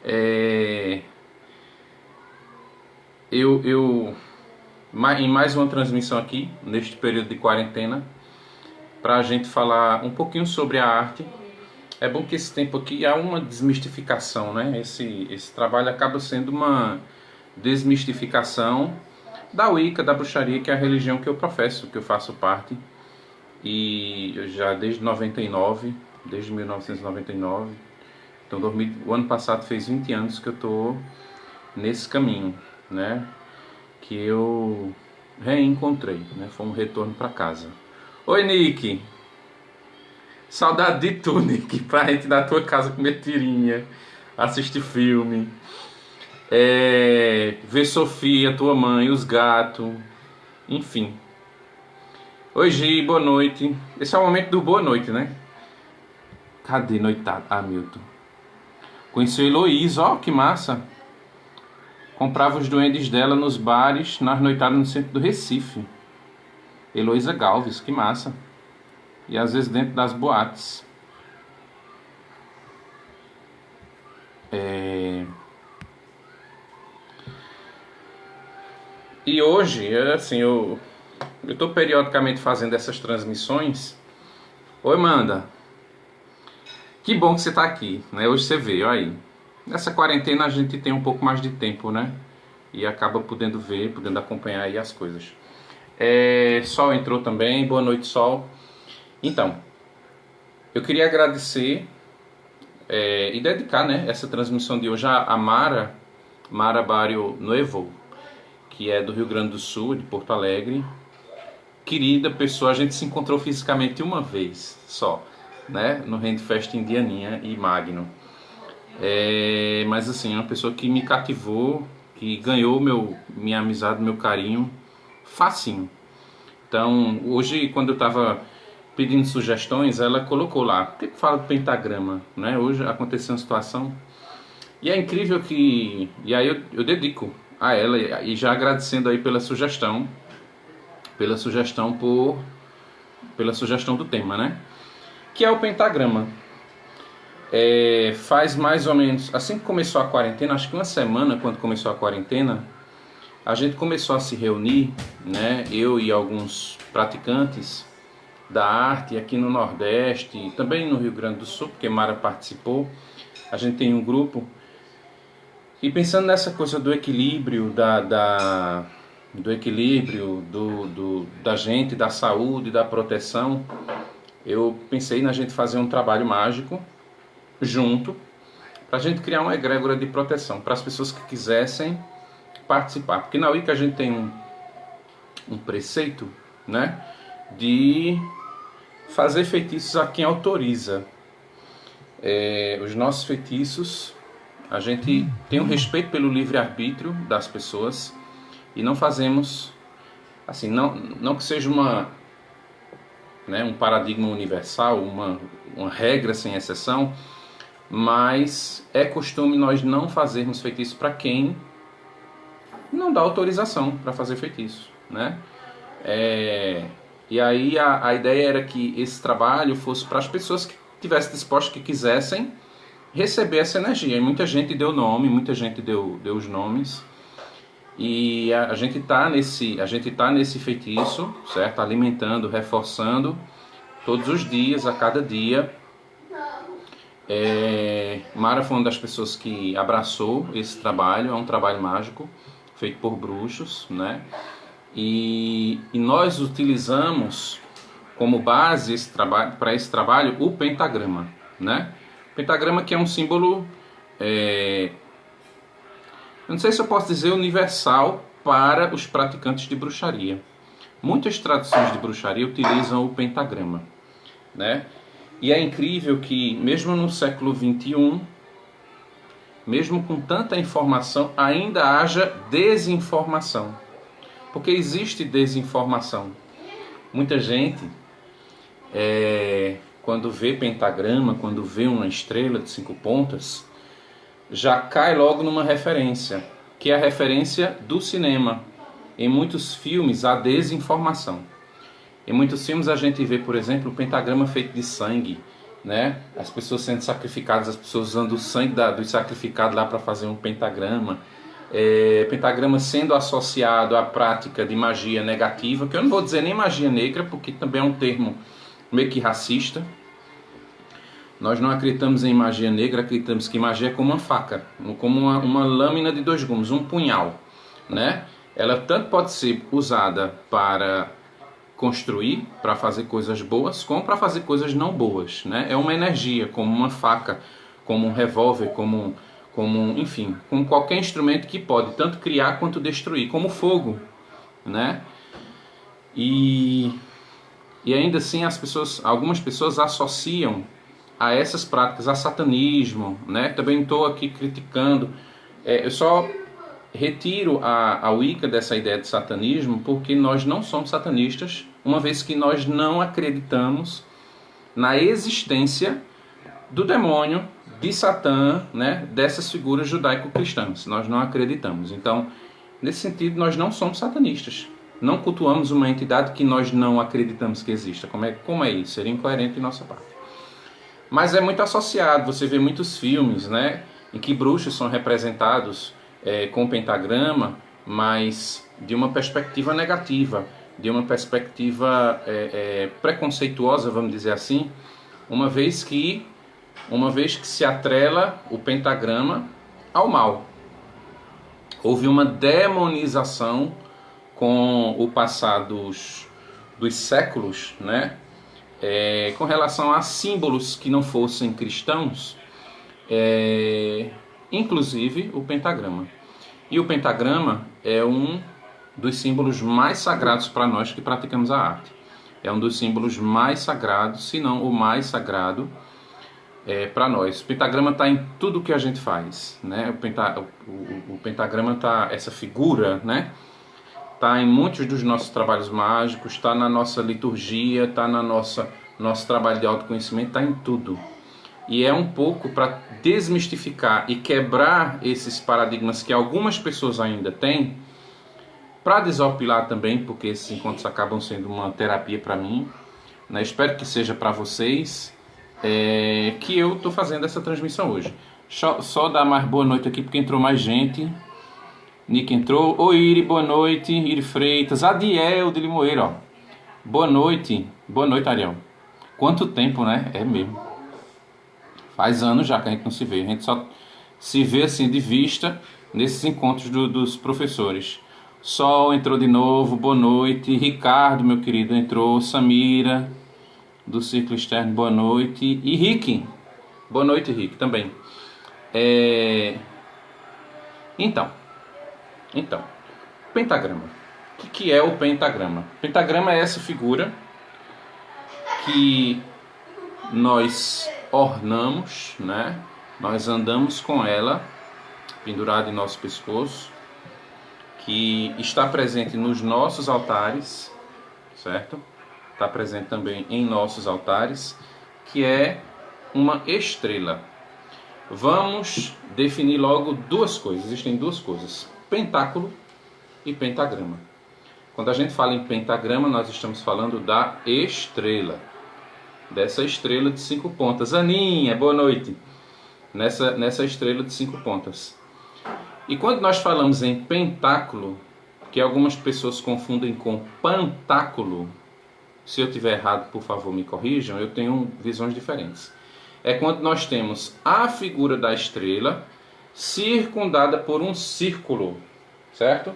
É, em mais uma transmissão aqui, neste período de quarentena, para a gente falar um pouquinho sobre a arte. É bom que esse tempo aqui há uma desmistificação, né? Esse trabalho acaba sendo uma desmistificação da Wicca, da bruxaria, que é a religião que eu professo, que eu faço parte. E eu já desde 99, desde 1999, então o ano passado fez 20 anos que eu estou nesse caminho, né? Que eu reencontrei, né? Foi um retorno para casa. Oi, Nick! Saudade de tu, Nick, pra gente ir na tua casa comer tirinha, assistir filme, ver Sofia, tua mãe, os gatos, enfim. Oi, Gi, boa noite. Esse é o momento do boa noite, né? Cadê noitada? Ah, Milton. Conheci a Heloísa, ó, que massa. Comprava os duendes dela nos bares, nas noitadas no centro do Recife. Heloísa Galves, que massa. E às vezes dentro das boates. E hoje, assim, eu estou periodicamente fazendo essas transmissões. Oi, Manda. Que bom que você está aqui, né? Hoje você veio, aí. Nessa quarentena a gente tem um pouco mais de tempo, né? E acaba podendo ver, podendo acompanhar aí as coisas. Sol entrou também, boa noite, Sol. Então, eu queria agradecer e dedicar, né, essa transmissão de hoje a Mara Barrio Nuevo, que é do Rio Grande do Sul, de Porto Alegre. Querida pessoa, a gente se encontrou fisicamente uma vez só, né, no Handfest Indianinha e Magno. Mas assim, é uma pessoa que me cativou, que ganhou minha amizade, meu carinho, facinho. Então, hoje, quando eu estava pedindo sugestões, ela colocou lá, por que fala do pentagrama? Né? Hoje aconteceu uma situação, e é incrível que... E aí eu dedico a ela, e já agradecendo aí pela sugestão do tema, né? Que é o pentagrama. Faz mais ou menos, assim que começou a quarentena, acho que uma semana quando começou a quarentena, a gente começou a se reunir, né? Eu e alguns praticantes da arte aqui no Nordeste, também no Rio Grande do Sul, porque Mara participou. A gente tem um grupo. E pensando nessa coisa do equilíbrio, do equilíbrio da gente, da saúde, da proteção, eu pensei na gente fazer um trabalho mágico junto, para a gente criar uma egrégora de proteção para as pessoas que quisessem participar. Porque na Wicca a gente tem um preceito, né, de fazer feitiços a quem autoriza. Os nossos feitiços, a gente tem um respeito pelo livre-arbítrio das pessoas e não fazemos, assim, não que seja um paradigma universal, uma regra sem exceção, mas é costume nós não fazermos feitiço para quem não dá autorização para fazer feitiço, né? E aí a ideia era que esse trabalho fosse para as pessoas que estivessem dispostas, que quisessem receber essa energia. E muita gente deu nome, muita gente deu os nomes. E a gente está nesse feitiço, certo? Alimentando, reforçando todos os dias, a cada dia. Mara foi uma das pessoas que abraçou esse trabalho. É um trabalho mágico feito por bruxos, né? E nós utilizamos como base para esse trabalho o pentagrama, né? O pentagrama, que é um símbolo, eu não sei se eu posso dizer universal para os praticantes de bruxaria. Muitas tradições de bruxaria utilizam o pentagrama, né? E é incrível que mesmo no século XXI, mesmo com tanta informação, ainda haja desinformação. Porque existe desinformação. Muita gente, quando vê pentagrama, quando vê uma estrela de 5 pontas, já cai logo numa referência, que é a referência do cinema. Em muitos filmes há desinformação. Em muitos filmes a gente vê, por exemplo, o pentagrama feito de sangue, né? As pessoas sendo sacrificadas, as pessoas usando o sangue do sacrificado lá para fazer um pentagrama. Pentagrama sendo associado à prática de magia negativa, que eu não vou dizer nem magia negra, porque também é um termo meio que racista. Nós não acreditamos em magia negra, acreditamos que magia é como uma faca, como uma lâmina de 2 gumes, um punhal, né? Ela tanto pode ser usada para construir, para fazer coisas boas, como para fazer coisas não boas, né? É uma energia, como uma faca, como um revólver, enfim, como qualquer instrumento que pode tanto criar quanto destruir, como fogo, né? E ainda assim algumas pessoas associam a essas práticas, a satanismo, né? Também estou aqui criticando, eu só retiro a Wicca dessa ideia de satanismo porque nós não somos satanistas, uma vez que nós não acreditamos na existência do demônio, de Satã, né? Dessas figuras judaico-cristãs. Nós não acreditamos. Então, nesse sentido, nós não somos satanistas. Não cultuamos uma entidade que nós não acreditamos que exista. Como é isso? Seria incoerente de nossa parte. Mas é muito associado, você vê muitos filmes, né, em que bruxos são representados com pentagrama, mas de uma perspectiva negativa, de uma perspectiva preconceituosa, vamos dizer assim, uma vez que se atrela o pentagrama ao mal. Houve uma demonização com o passar dos séculos, né? Com relação a símbolos que não fossem cristãos, inclusive o pentagrama. E o pentagrama é um dos símbolos mais sagrados para nós que praticamos a arte. É um dos símbolos mais sagrados, se não o mais sagrado para nós. O pentagrama está em tudo que a gente faz, né? O pentagrama está, essa figura, né? Está em muitos dos nossos trabalhos mágicos, está na nossa liturgia, está na nosso trabalho de autoconhecimento, está em tudo. E é um pouco para desmistificar e quebrar esses paradigmas que algumas pessoas ainda têm, para desopilar também, porque esses encontros acabam sendo uma terapia para mim, né? Espero que seja para vocês, que eu estou fazendo essa transmissão hoje. Só dar mais boa noite aqui, porque entrou mais gente. Nick entrou. Oi, Iri, boa noite. Iri Freitas. Adiel de Limoeiro, ó. Boa noite. Boa noite, Ariel. Quanto tempo, né? É mesmo. Faz anos já que a gente não se vê. A gente só se vê assim de vista nesses encontros dos professores. Sol entrou de novo. Boa noite. Ricardo, meu querido, entrou. Samira, do Círculo Externo, boa noite. E Rick. Boa noite, Rick, também. Então, pentagrama. O que é o pentagrama? Pentagrama é essa figura que nós ornamos, né? Nós andamos com ela pendurada em nosso pescoço, que está presente nos nossos altares, certo? Está presente também em nossos altares, que é uma estrela. Vamos definir logo duas coisas. Existem duas coisas: pentáculo e pentagrama. Quando a gente fala em pentagrama, nós estamos falando da estrela, dessa estrela de 5 pontas. Aninha, boa noite. Nessa estrela de 5 pontas. E quando nós falamos em pentáculo, que algumas pessoas confundem com pantáculo, se eu estiver errado, por favor, me corrijam, eu tenho visões diferentes. É quando nós temos a figura da estrela circundada por um círculo, certo?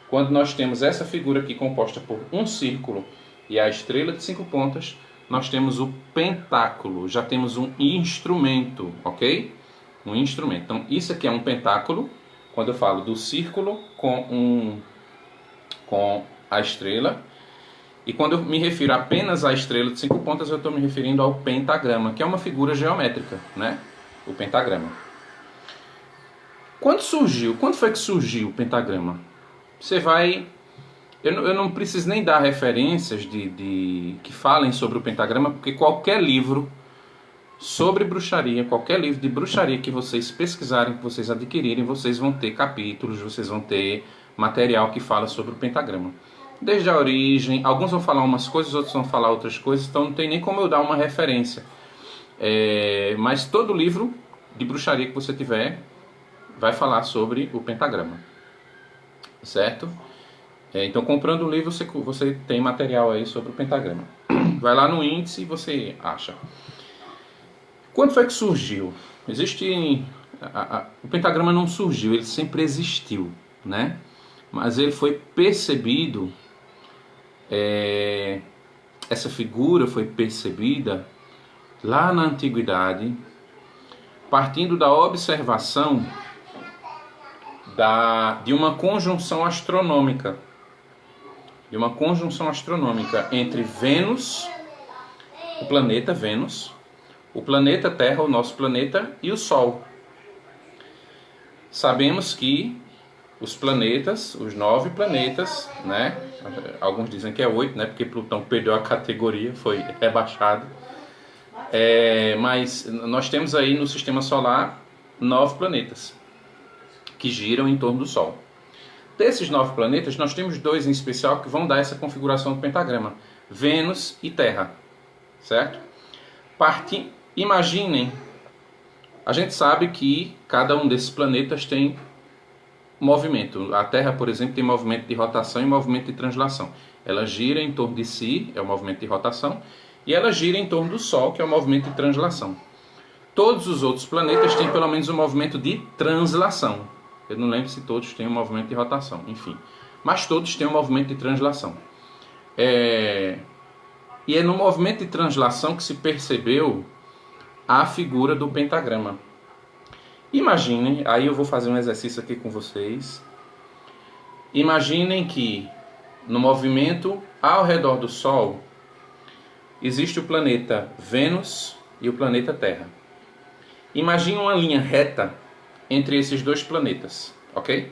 Quando nós temos essa figura aqui composta por um círculo e a estrela de 5 pontas, nós temos o pentáculo, já temos um instrumento, ok? Um instrumento. Então, isso aqui é um pentáculo, quando eu falo do círculo com a estrela. E quando eu me refiro apenas à estrela de 5 pontas, eu estou me referindo ao pentagrama, que é uma figura geométrica, né? O pentagrama. Quando foi que surgiu o pentagrama? Você vai... Eu não preciso nem dar referências que falem sobre o pentagrama, porque qualquer livro sobre bruxaria, qualquer livro de bruxaria que vocês pesquisarem, que vocês adquirirem, vocês vão ter capítulos, vocês vão ter material que fala sobre o pentagrama. Desde a origem, alguns vão falar umas coisas, outros vão falar outras coisas, então não tem nem como eu dar uma referência. Mas todo livro de bruxaria que você tiver vai falar sobre o pentagrama, certo? Então, comprando um livro, você tem material aí sobre o pentagrama. Vai lá no índice e você acha. Quando foi que surgiu? O pentagrama não surgiu, ele sempre existiu, né? Mas ele foi percebido, essa figura foi percebida lá na antiguidade, partindo da observação de uma conjunção astronômica. Entre Vênus, o planeta Vênus, o planeta Terra, o nosso planeta, e o Sol. Sabemos que os planetas, os 9 planetas, né? Alguns dizem que é 8, né? Porque Plutão perdeu a categoria, foi rebaixado. Mas nós temos aí no Sistema Solar 9 planetas que giram em torno do Sol. Desses 9 planetas, nós temos 2 em especial que vão dar essa configuração do pentagrama: Vênus e Terra, certo? Imaginem, a gente sabe que cada um desses planetas tem movimento. A Terra, por exemplo, tem movimento de rotação e movimento de translação. Ela gira em torno de si, é o movimento de rotação, e ela gira em torno do Sol, que é o movimento de translação. Todos os outros planetas têm pelo menos um movimento de translação. Eu não lembro se todos têm um movimento de rotação, enfim. Mas todos têm um movimento de translação. E é no movimento de translação que se percebeu a figura do pentagrama. Imaginem, aí eu vou fazer um exercício aqui com vocês. Imaginem que no movimento ao redor do Sol existe o planeta Vênus e o planeta Terra. Imagine uma linha reta entre esses 2 planetas, ok?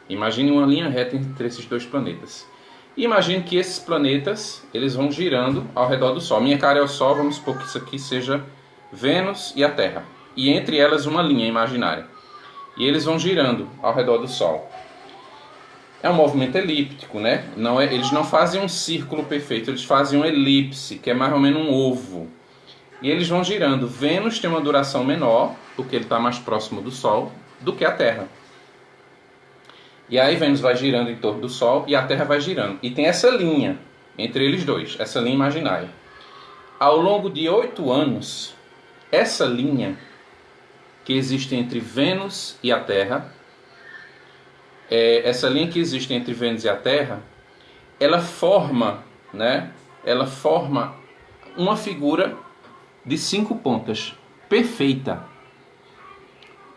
Imagine uma linha reta entre esses 2 planetas. Imagine que esses planetas, eles vão girando ao redor do Sol. Minha cara é o Sol, vamos supor que isso aqui seja Vênus e a Terra. E entre elas uma linha imaginária. E eles vão girando ao redor do Sol. É um movimento elíptico, né? Eles não fazem um círculo perfeito, eles fazem um elipse, que é mais ou menos um ovo. E eles vão girando. Vênus tem uma duração menor, porque ele está mais próximo do Sol, do que a Terra. E aí Vênus vai girando em torno do Sol e a Terra vai girando. E tem essa linha entre eles dois, essa linha imaginária. Ao longo de 8 anos, essa linha que existe entre Vênus e a Terra, essa linha que existe entre Vênus e a Terra, ela forma, né? Ela forma uma figura de 5 pontas, perfeita.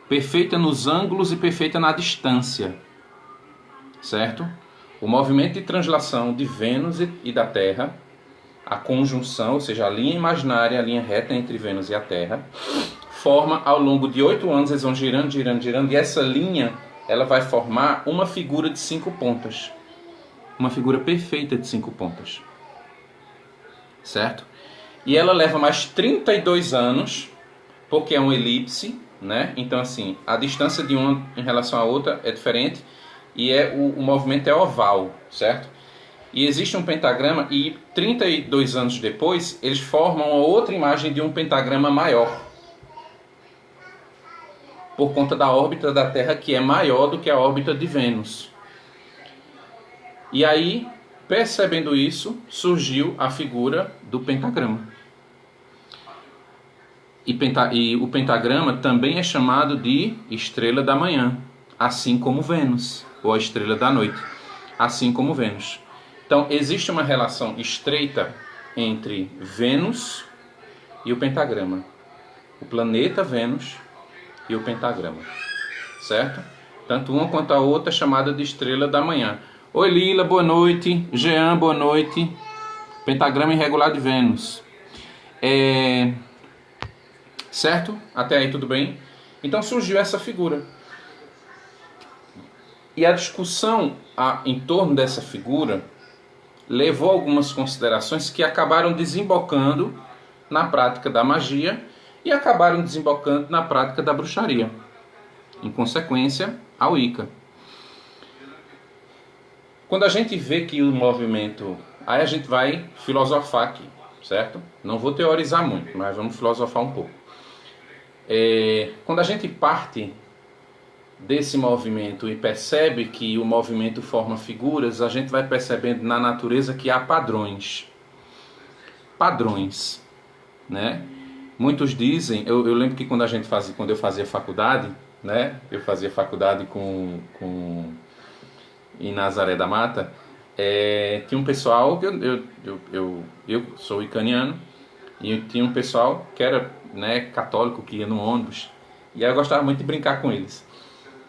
Perfeita nos ângulos e perfeita na distância, certo? O movimento de translação de Vênus e da Terra, a conjunção, ou seja, a linha imaginária, a linha reta entre Vênus e a Terra, forma ao longo de 8 anos, eles vão girando, girando, girando, e essa linha, ela vai formar uma figura de 5 pontas. Uma figura perfeita de 5 pontas. Certo? E ela leva mais 32 anos, porque é um elipse, né? Então, assim, a distância de uma em relação à outra é diferente, e o movimento é oval, certo? E existe um pentagrama, e 32 anos depois, eles formam uma outra imagem de um pentagrama maior, por conta da órbita da Terra, que é maior do que a órbita de Vênus. E aí, percebendo isso, surgiu a figura do pentagrama. E o pentagrama também é chamado de estrela da manhã, assim como Vênus, ou a estrela da noite, assim como Vênus. Então, existe uma relação estreita entre Vênus e o pentagrama. O planeta Vênus e o pentagrama, certo? Tanto uma quanto a outra é chamada de estrela da manhã. Oi Lila, boa noite. Jean, boa noite. Pentagrama irregular de Vênus. Certo? Até aí tudo bem? Então surgiu essa figura. E a discussão em torno dessa figura levou a algumas considerações que acabaram desembocando na prática da magia e acabaram desembocando na prática da bruxaria. Em consequência, a Wicca. Quando a gente vê que o movimento... Aí a gente vai filosofar aqui, certo? Não vou teorizar muito, mas vamos filosofar um pouco. Quando a gente parte desse movimento e percebe que o movimento forma figuras, a gente vai percebendo na natureza que há padrões. Padrões, né? Muitos dizem, eu lembro que quando eu fazia faculdade, né? Eu fazia faculdade em Nazaré da Mata, tinha um pessoal, eu sou icaniano, e tinha um pessoal que era, né, católico, que ia no ônibus, e aí eu gostava muito de brincar com eles.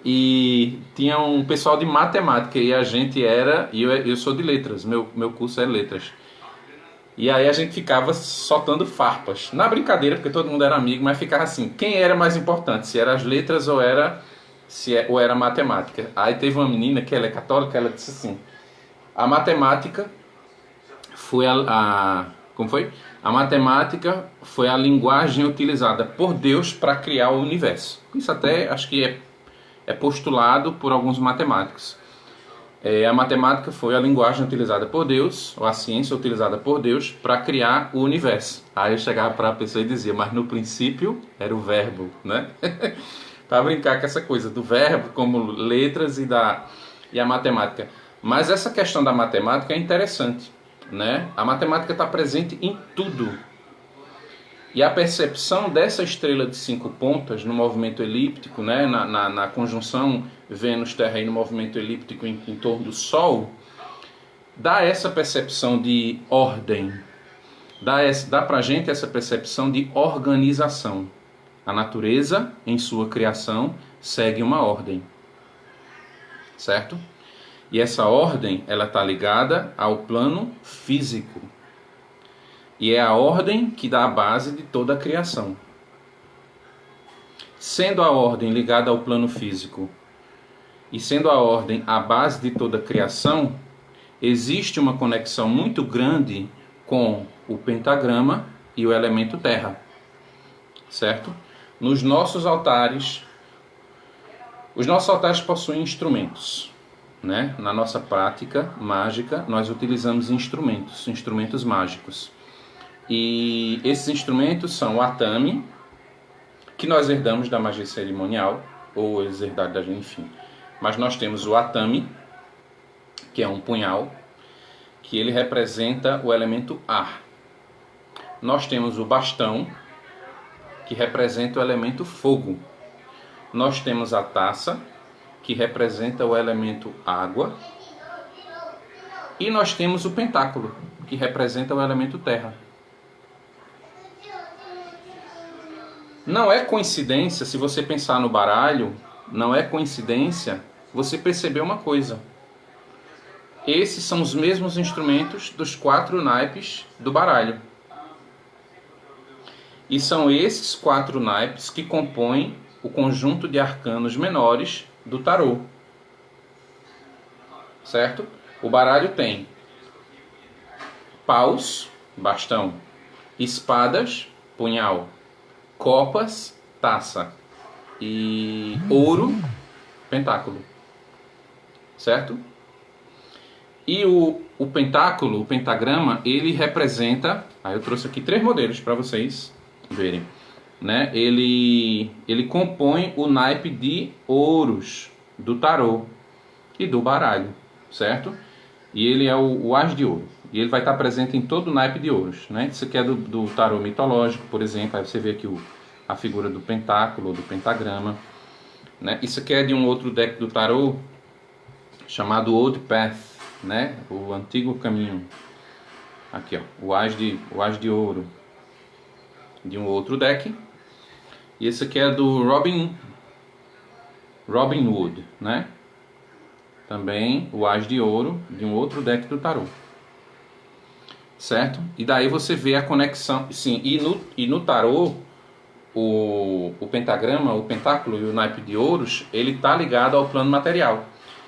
E tinha um pessoal de matemática, e a gente era, e eu sou de letras, meu curso é letras. E aí a gente ficava soltando farpas, na brincadeira, porque todo mundo era amigo, mas ficava assim, quem era mais importante, se era as letras ou era a matemática. Aí teve uma menina que ela é católica, ela disse assim, a matemática foi como foi? A matemática foi a linguagem utilizada por Deus para criar o universo. Isso até acho que é postulado por alguns matemáticos. A matemática foi a linguagem utilizada por Deus, ou a ciência utilizada por Deus, para criar o universo. Aí eu chegava para a pessoa e dizia, mas no princípio era o verbo, né? Para brincar com essa coisa do verbo, como letras e a matemática. Mas essa questão da matemática é interessante, né? A matemática está presente em tudo. E a percepção dessa estrela de 5 pontas no movimento elíptico, né, na conjunção Vênus-Terra no movimento elíptico em torno do Sol, dá essa percepção de ordem, dá pra gente essa percepção de organização. A natureza, em sua criação, segue uma ordem, certo? E essa ordem, ela está ligada ao plano físico. E é a ordem que dá a base de toda a criação. Sendo a ordem ligada ao plano físico e sendo a ordem a base de toda a criação, existe uma conexão muito grande com o pentagrama e o elemento terra. Certo? Nos nossos altares, os nossos altares possuem instrumentos. Né? Na nossa prática mágica, nós utilizamos instrumentos mágicos. E esses instrumentos são o atame, que nós herdamos da magia cerimonial, ou eles herdaram da gente, enfim. Mas nós temos o atame, que é um punhal, que ele representa o elemento ar. Nós temos o bastão, que representa o elemento fogo. Nós temos a taça, que representa o elemento água. E nós temos o pentáculo, que representa o elemento terra. Não é coincidência, se você pensar no baralho, não é coincidência você perceber uma coisa. Esses são os mesmos instrumentos dos 4 naipes do baralho. E são esses 4 naipes que compõem o conjunto de arcanos menores do tarô. Certo? O baralho tem paus, bastão, espadas, punhal, copas, taça e ouro, pentáculo. Certo? E o pentáculo, o pentagrama, ele representa... Aí eu trouxe aqui 3 modelos para vocês verem. Né? Ele compõe o naipe de ouros do tarô e do baralho. Certo? E ele é o as de ouro. E ele vai estar presente em todo o naipe de ouros. Né? Isso aqui é do tarô mitológico, por exemplo. Aí você vê aqui a figura do pentáculo, do pentagrama. Né? Isso aqui é de um outro deck do tarô, chamado Old Path, né? O antigo caminho. Aqui, ó, o as de ouro, de um outro deck. E esse aqui é do Robin Hood, né? Também o as de ouro, de um outro deck do tarô. Certo? E daí você vê a conexão. Sim, e no tarô, o pentagrama, o pentáculo e o naipe de ouros, ele está ligado ao plano material.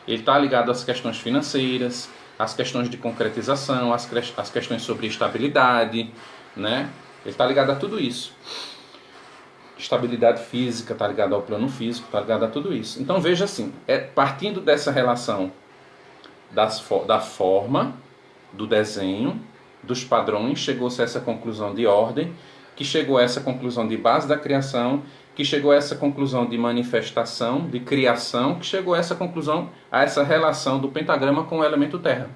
Ele está ligado às questões financeiras, às questões de concretização, às questões sobre estabilidade, né? Ele está ligado a tudo isso. Estabilidade física está ligado ao plano físico, está ligado a tudo isso. Então veja assim, partindo dessa relação da forma, do desenho, dos padrões, chegou-se a essa conclusão de ordem, que chegou a essa conclusão de base da criação, que chegou a essa conclusão de manifestação, de criação, que chegou a essa conclusão, a essa relação do pentagrama com o elemento terra.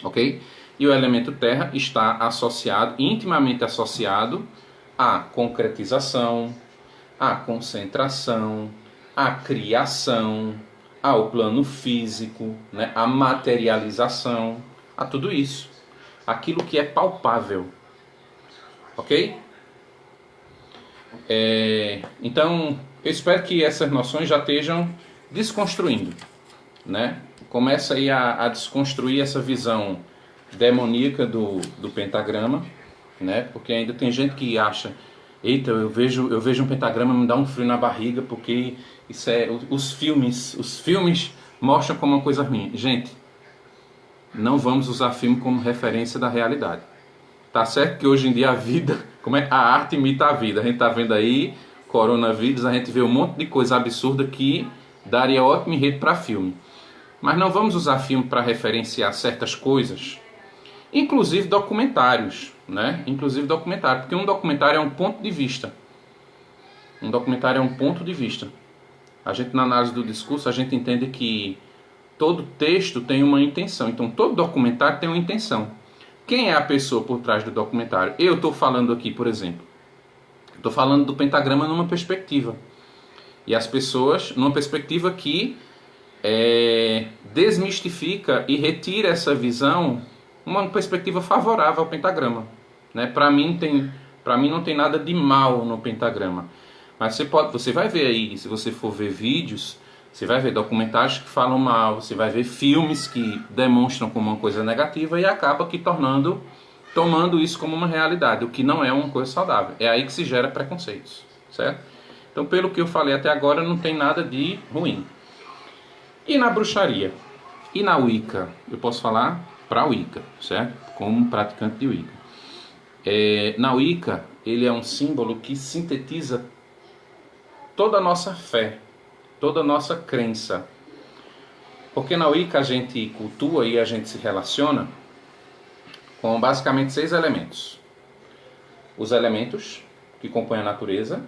Ok? E o elemento terra está associado, intimamente associado à concretização, à concentração, à criação, ao plano físico, né? À materialização, a tudo isso. Aquilo que é palpável. Ok? Então, eu espero que essas noções já estejam desconstruindo, né? Começa aí a desconstruir essa visão demoníaca do pentagrama, né? Porque ainda tem gente que acha, eita, eu vejo um pentagrama, me dá um frio na barriga, porque isso é os filmes mostram como uma coisa ruim. Gente, não vamos usar filme como referência da realidade. Tá certo que hoje em dia a vida, a arte imita a vida. A gente tá vendo aí coronavírus, a gente vê um monte de coisa absurda que daria ótimo enredo para filme. Mas não vamos usar filme para referenciar certas coisas, inclusive documentários, né? Inclusive documentário, porque um documentário é um ponto de vista. Um documentário é um ponto de vista. A gente, na análise do discurso, a gente entende que todo texto tem uma intenção. Então, todo documentário tem uma intenção. Quem é a pessoa por trás do documentário? Eu estou falando aqui, por exemplo. Estou falando do pentagrama numa perspectiva. E as pessoas, numa perspectiva que desmistifica e retira essa visão, uma perspectiva favorável ao pentagrama. Né? Para mim não tem nada de mal no pentagrama. Mas você vai ver aí, se você for ver vídeos, você vai ver documentários que falam mal, você vai ver filmes que demonstram como uma coisa negativa e acaba que tomando isso como uma realidade, o que não é uma coisa saudável. É aí que se gera preconceitos, certo? Então, pelo que eu falei até agora, não tem nada de ruim. E na bruxaria? E na Wicca? Eu posso falar para a Wicca, certo? Como praticante de Wicca. Na Wicca, ele é um símbolo que sintetiza toda a nossa fé, toda a nossa crença. Porque na Wicca a gente cultua e a gente se relaciona com basicamente 6 elementos. Os elementos que compõem a natureza,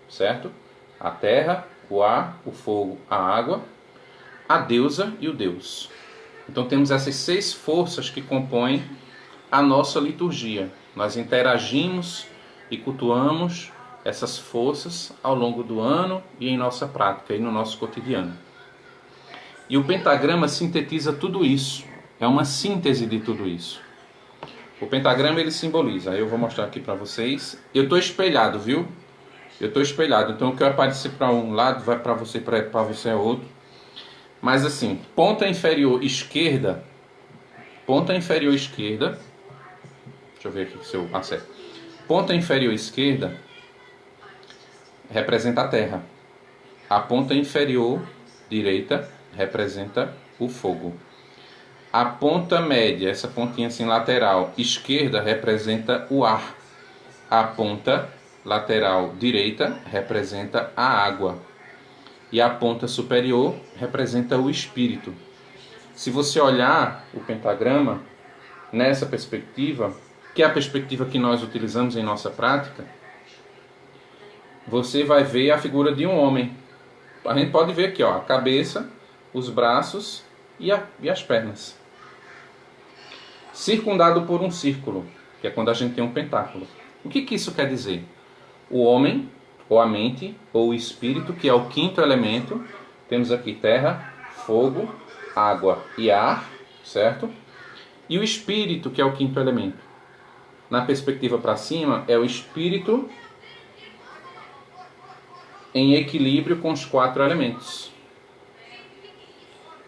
certo? A terra, o ar, o fogo, a água, a deusa e o deus. Então temos essas 6 forças que compõem a nossa liturgia. Nós interagimos e cultuamos essas forças ao longo do ano e em nossa prática, e no nosso cotidiano. E o pentagrama sintetiza tudo isso. É uma síntese de tudo isso. O pentagrama ele simboliza, eu vou mostrar aqui para vocês. Eu estou espelhado, viu? Eu estou espelhado, então o que vai aparecer para um lado vai para você é outro. Mas assim, ponta inferior esquerda, deixa eu ver aqui se eu acerto. Ponta inferior esquerda representa a terra. A ponta inferior direita representa o fogo. A ponta média, essa pontinha assim lateral esquerda, representa o ar. A ponta lateral direita representa a água. E a ponta superior representa o espírito. Se você olhar o pentagrama nessa perspectiva, que é a perspectiva que nós utilizamos em nossa prática, você vai ver a figura de um homem. A gente pode ver aqui, ó, a cabeça, os braços e as pernas. Circundado por um círculo, que é quando a gente tem um pentáculo. O que isso quer dizer? O homem, ou a mente, ou o espírito, que é o 5º elemento. Temos aqui terra, fogo, água e ar, certo? E o espírito, que é o 5º elemento. Na perspectiva para cima, é o espírito em equilíbrio com os 4 elementos.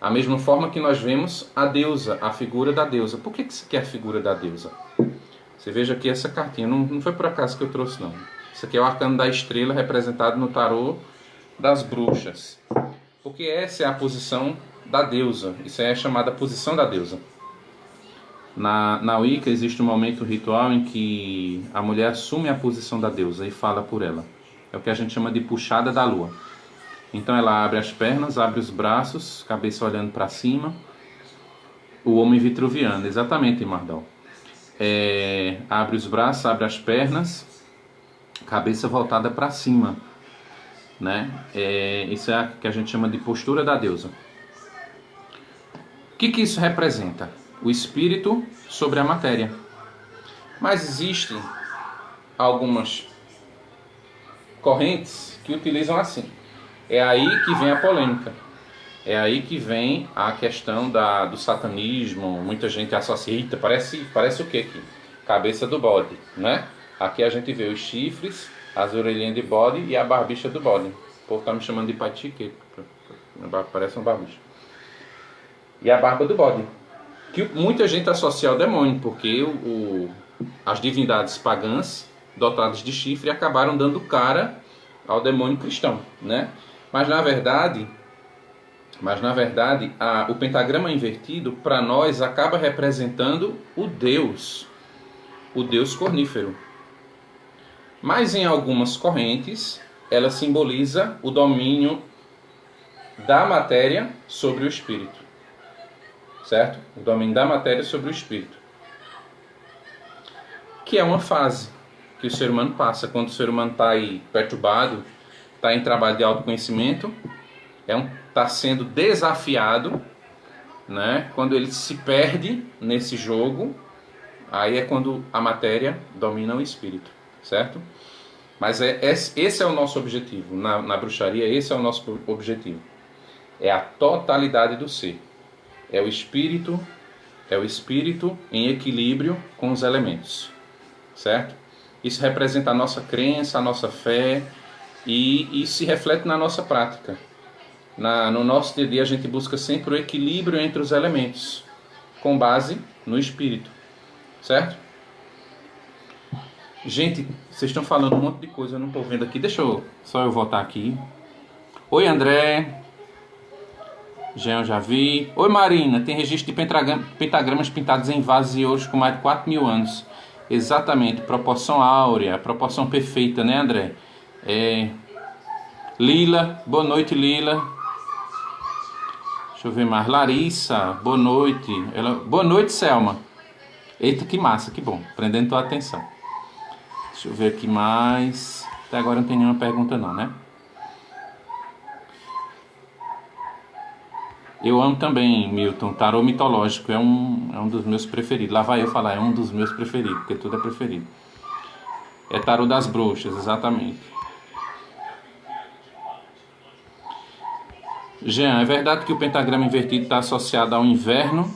A mesma forma que nós vemos a deusa, a figura da deusa. Por que isso aqui é a figura da deusa? Você veja aqui essa cartinha, não foi por acaso que eu trouxe não. Isso aqui é o arcano da estrela representado no tarô das bruxas. Porque essa é a posição da deusa, isso é chamada posição da deusa. Na Wicca existe um momento ritual em que a mulher assume a posição da deusa e fala por ela. É o que a gente chama de puxada da lua. Então ela abre as pernas, abre os braços, cabeça olhando para cima. O homem vitruviano, exatamente, Mardal. abre os braços, abre as pernas, cabeça voltada para cima, né? Isso é a que a gente chama de postura da deusa. O que isso representa? O espírito sobre a matéria. Mas existem algumas correntes que utilizam assim. É aí que vem a polêmica. É aí que vem a questão do satanismo. Muita gente associa, eita, parece o que aqui? Cabeça do bode, né? Aqui a gente vê os chifres, as orelhinhas de bode e a barbicha do bode. O povo tá me chamando de patique, parece uma barbicha. E a barba do bode, que muita gente associa ao demônio, porque as divindades pagãs dotadas de chifre acabaram dando cara ao demônio cristão, né? Mas na verdade, o pentagrama invertido para nós acaba representando o Deus cornífero. Mas em algumas correntes ela simboliza o domínio da matéria sobre o espírito. Certo? O domínio da matéria sobre o espírito. Que é uma fase que o ser humano passa. Quando o ser humano está aí perturbado, está em trabalho de autoconhecimento, está sendo desafiado, né? Quando ele se perde nesse jogo, aí é quando a matéria domina o espírito. Certo? Mas esse é o nosso objetivo. Na bruxaria, esse é o nosso objetivo. É a totalidade do ser. É o espírito em equilíbrio com os elementos, certo? Isso representa a nossa crença, a nossa fé e se reflete na nossa prática. No nosso dia a dia a gente busca sempre o equilíbrio entre os elementos, com base no espírito, certo? Gente, vocês estão falando um monte de coisa, eu não estou vendo aqui, deixa eu voltar aqui. Oi, André. Jean, já vi. Oi, Marina. Tem registro de pentagramas pintados em vasos e ouros com mais de 4.000 anos. Exatamente. Proporção áurea. Proporção perfeita, né, André? Lila. Boa noite, Lila. Deixa eu ver mais. Larissa. Boa noite. Boa noite, Selma. Eita, que massa. Que bom. Prendendo tua atenção. Deixa eu ver aqui mais. Até agora não tem nenhuma pergunta não, né? Eu amo também, Milton, tarô mitológico, é um dos meus preferidos. Lá vai eu falar, é um dos meus preferidos, porque tudo é preferido. É tarô das bruxas, exatamente. Jean, é verdade que o pentagrama invertido está associado ao inverno,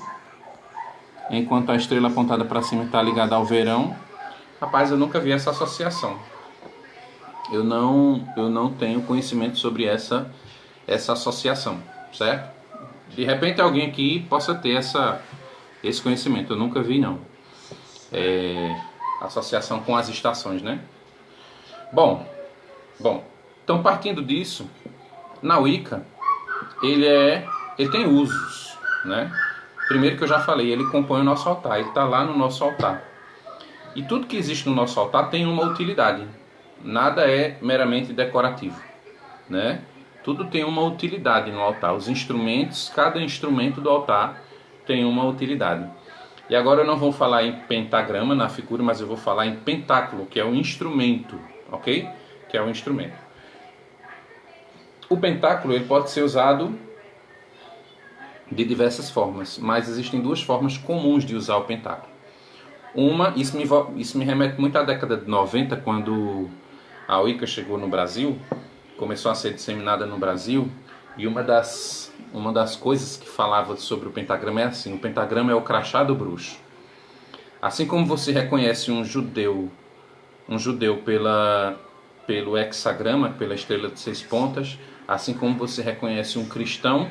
enquanto a estrela apontada para cima está ligada ao verão? Rapaz, eu nunca vi essa associação. Eu não tenho conhecimento sobre essa associação, certo? De repente alguém aqui possa ter esse conhecimento. Eu nunca vi, não. Associação com as estações, né? Bom. Então, partindo disso, na Wicca, ele tem usos, né? Primeiro que eu já falei, ele compõe o nosso altar. Ele está lá no nosso altar. E tudo que existe no nosso altar tem uma utilidade. Nada é meramente decorativo, né? Tudo tem uma utilidade no altar. Os instrumentos, cada instrumento do altar tem uma utilidade. E agora eu não vou falar em pentagrama na figura, mas eu vou falar em pentáculo, que é um instrumento, ok? Que é um instrumento. O pentáculo ele pode ser usado de diversas formas, mas existem duas formas comuns de usar o pentáculo. Isso me remete muito à década de 90, quando a Wicca chegou no Brasil, começou a ser disseminada no Brasil, e uma das coisas que falava sobre o pentagrama é assim: o pentagrama é o crachá do bruxo. Assim como você reconhece um judeu pelo hexagrama, pela estrela de 6 pontas, assim como você reconhece um cristão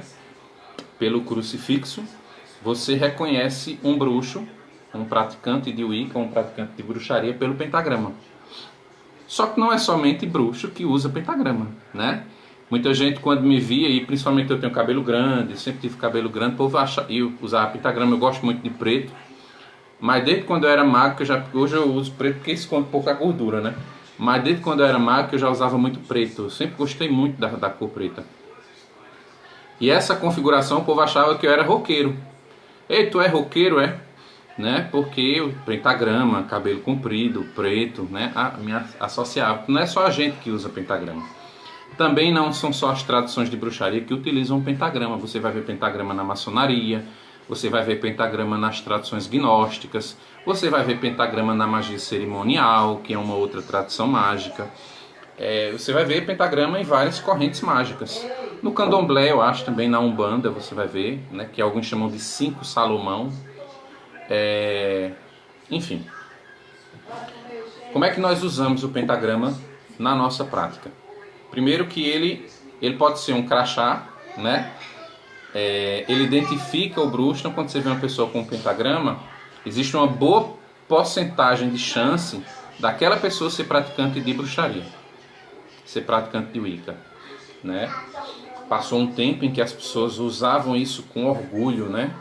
pelo crucifixo, você reconhece um bruxo, um praticante de Wicca, um praticante de bruxaria pelo pentagrama. Só que não é somente bruxo que usa pentagrama, né? Muita gente quando me via, e principalmente eu tenho cabelo grande, sempre tive cabelo grande, o povo acha eu usava pentagrama. Eu gosto muito de preto, mas desde quando eu era magro, hoje eu uso preto porque esconde um pouco a gordura, né? Mas desde quando eu era magro eu já usava muito preto. Eu sempre gostei muito da cor preta. E essa configuração o povo achava que eu era roqueiro. Ei, tu é roqueiro, é? né? Porque o pentagrama, cabelo comprido, preto, né? Me associava. Não é só a gente que usa pentagrama. Também não são só as tradições de bruxaria que utilizam pentagrama. Você vai ver pentagrama na maçonaria, você vai ver pentagrama nas tradições gnósticas, você vai ver pentagrama na magia cerimonial, que é uma outra tradição mágica. Você vai ver pentagrama em várias correntes mágicas. No candomblé, eu acho, também na Umbanda, você vai ver, né, que alguns chamam de 5 Salomão. Enfim. Como é que nós usamos o pentagrama na nossa prática? Primeiro que ele pode ser um crachá, né? Ele identifica o bruxo. Então, quando você vê uma pessoa com um pentagrama, existe uma boa porcentagem de chance daquela pessoa ser praticante de bruxaria, ser praticante de Wicca, né? Passou um tempo em que as pessoas usavam isso com orgulho, né?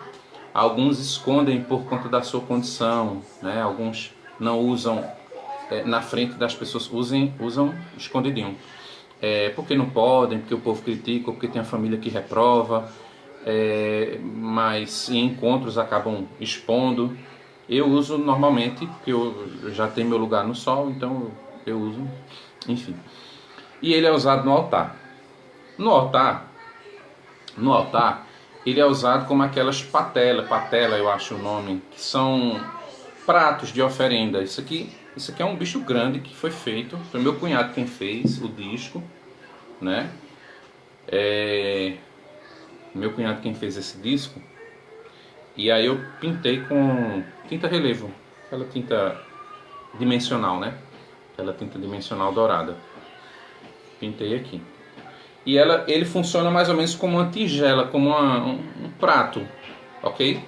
Alguns escondem por conta da sua condição, né? Alguns não usam na frente das pessoas, usam escondidinho. Porque não podem, porque o povo critica, porque tem a família que reprova, mas em encontros acabam expondo. Eu uso normalmente, porque eu já tenho meu lugar no sol, então eu uso, enfim. E ele é usado no altar. No altar, ele é usado como aquelas patela eu acho o nome, que são pratos de oferenda. Isso aqui é um bicho grande que foi feito, foi meu cunhado quem fez o disco, né? Meu cunhado quem fez esse disco. E aí eu pintei com tinta relevo, aquela tinta dimensional, né? Aquela tinta dimensional dourada. Pintei aqui. E ele funciona mais ou menos como uma tigela, como um prato, ok?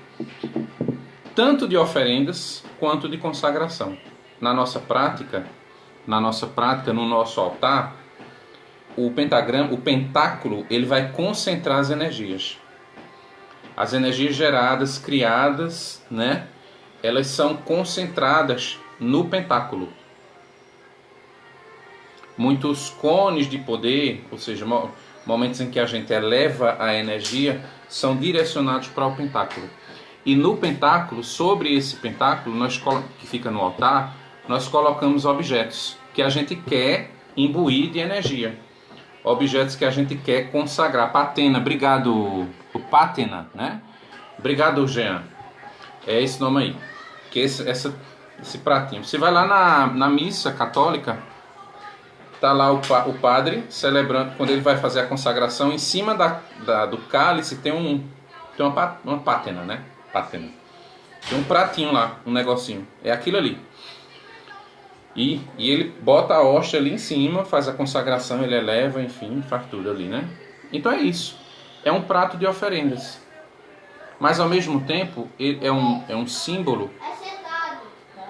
Tanto de oferendas quanto de consagração. Na nossa prática, no nosso altar, o pentáculo, ele vai concentrar as energias. As energias geradas, criadas, né? Elas são concentradas no pentáculo. Muitos cones de poder, ou seja, momentos em que a gente eleva a energia, são direcionados para o pentáculo. E no pentáculo, sobre esse pentáculo, que fica no altar, nós colocamos objetos que a gente quer imbuir de energia. Objetos que a gente quer consagrar. Patena, obrigado, o Patena, né? Obrigado, Jean. É esse nome aí. Que esse pratinho. Você vai lá na missa católica, tá lá o padre celebrando, quando ele vai fazer a consagração, em cima do cálice tem uma pátena, né? Pátena. Tem um pratinho lá, um negocinho. É aquilo ali. E ele bota a hóstia ali em cima, faz a consagração, ele eleva, enfim, faz tudo ali, né? Então é isso. É um prato de oferendas. Mas ao mesmo tempo, é um símbolo.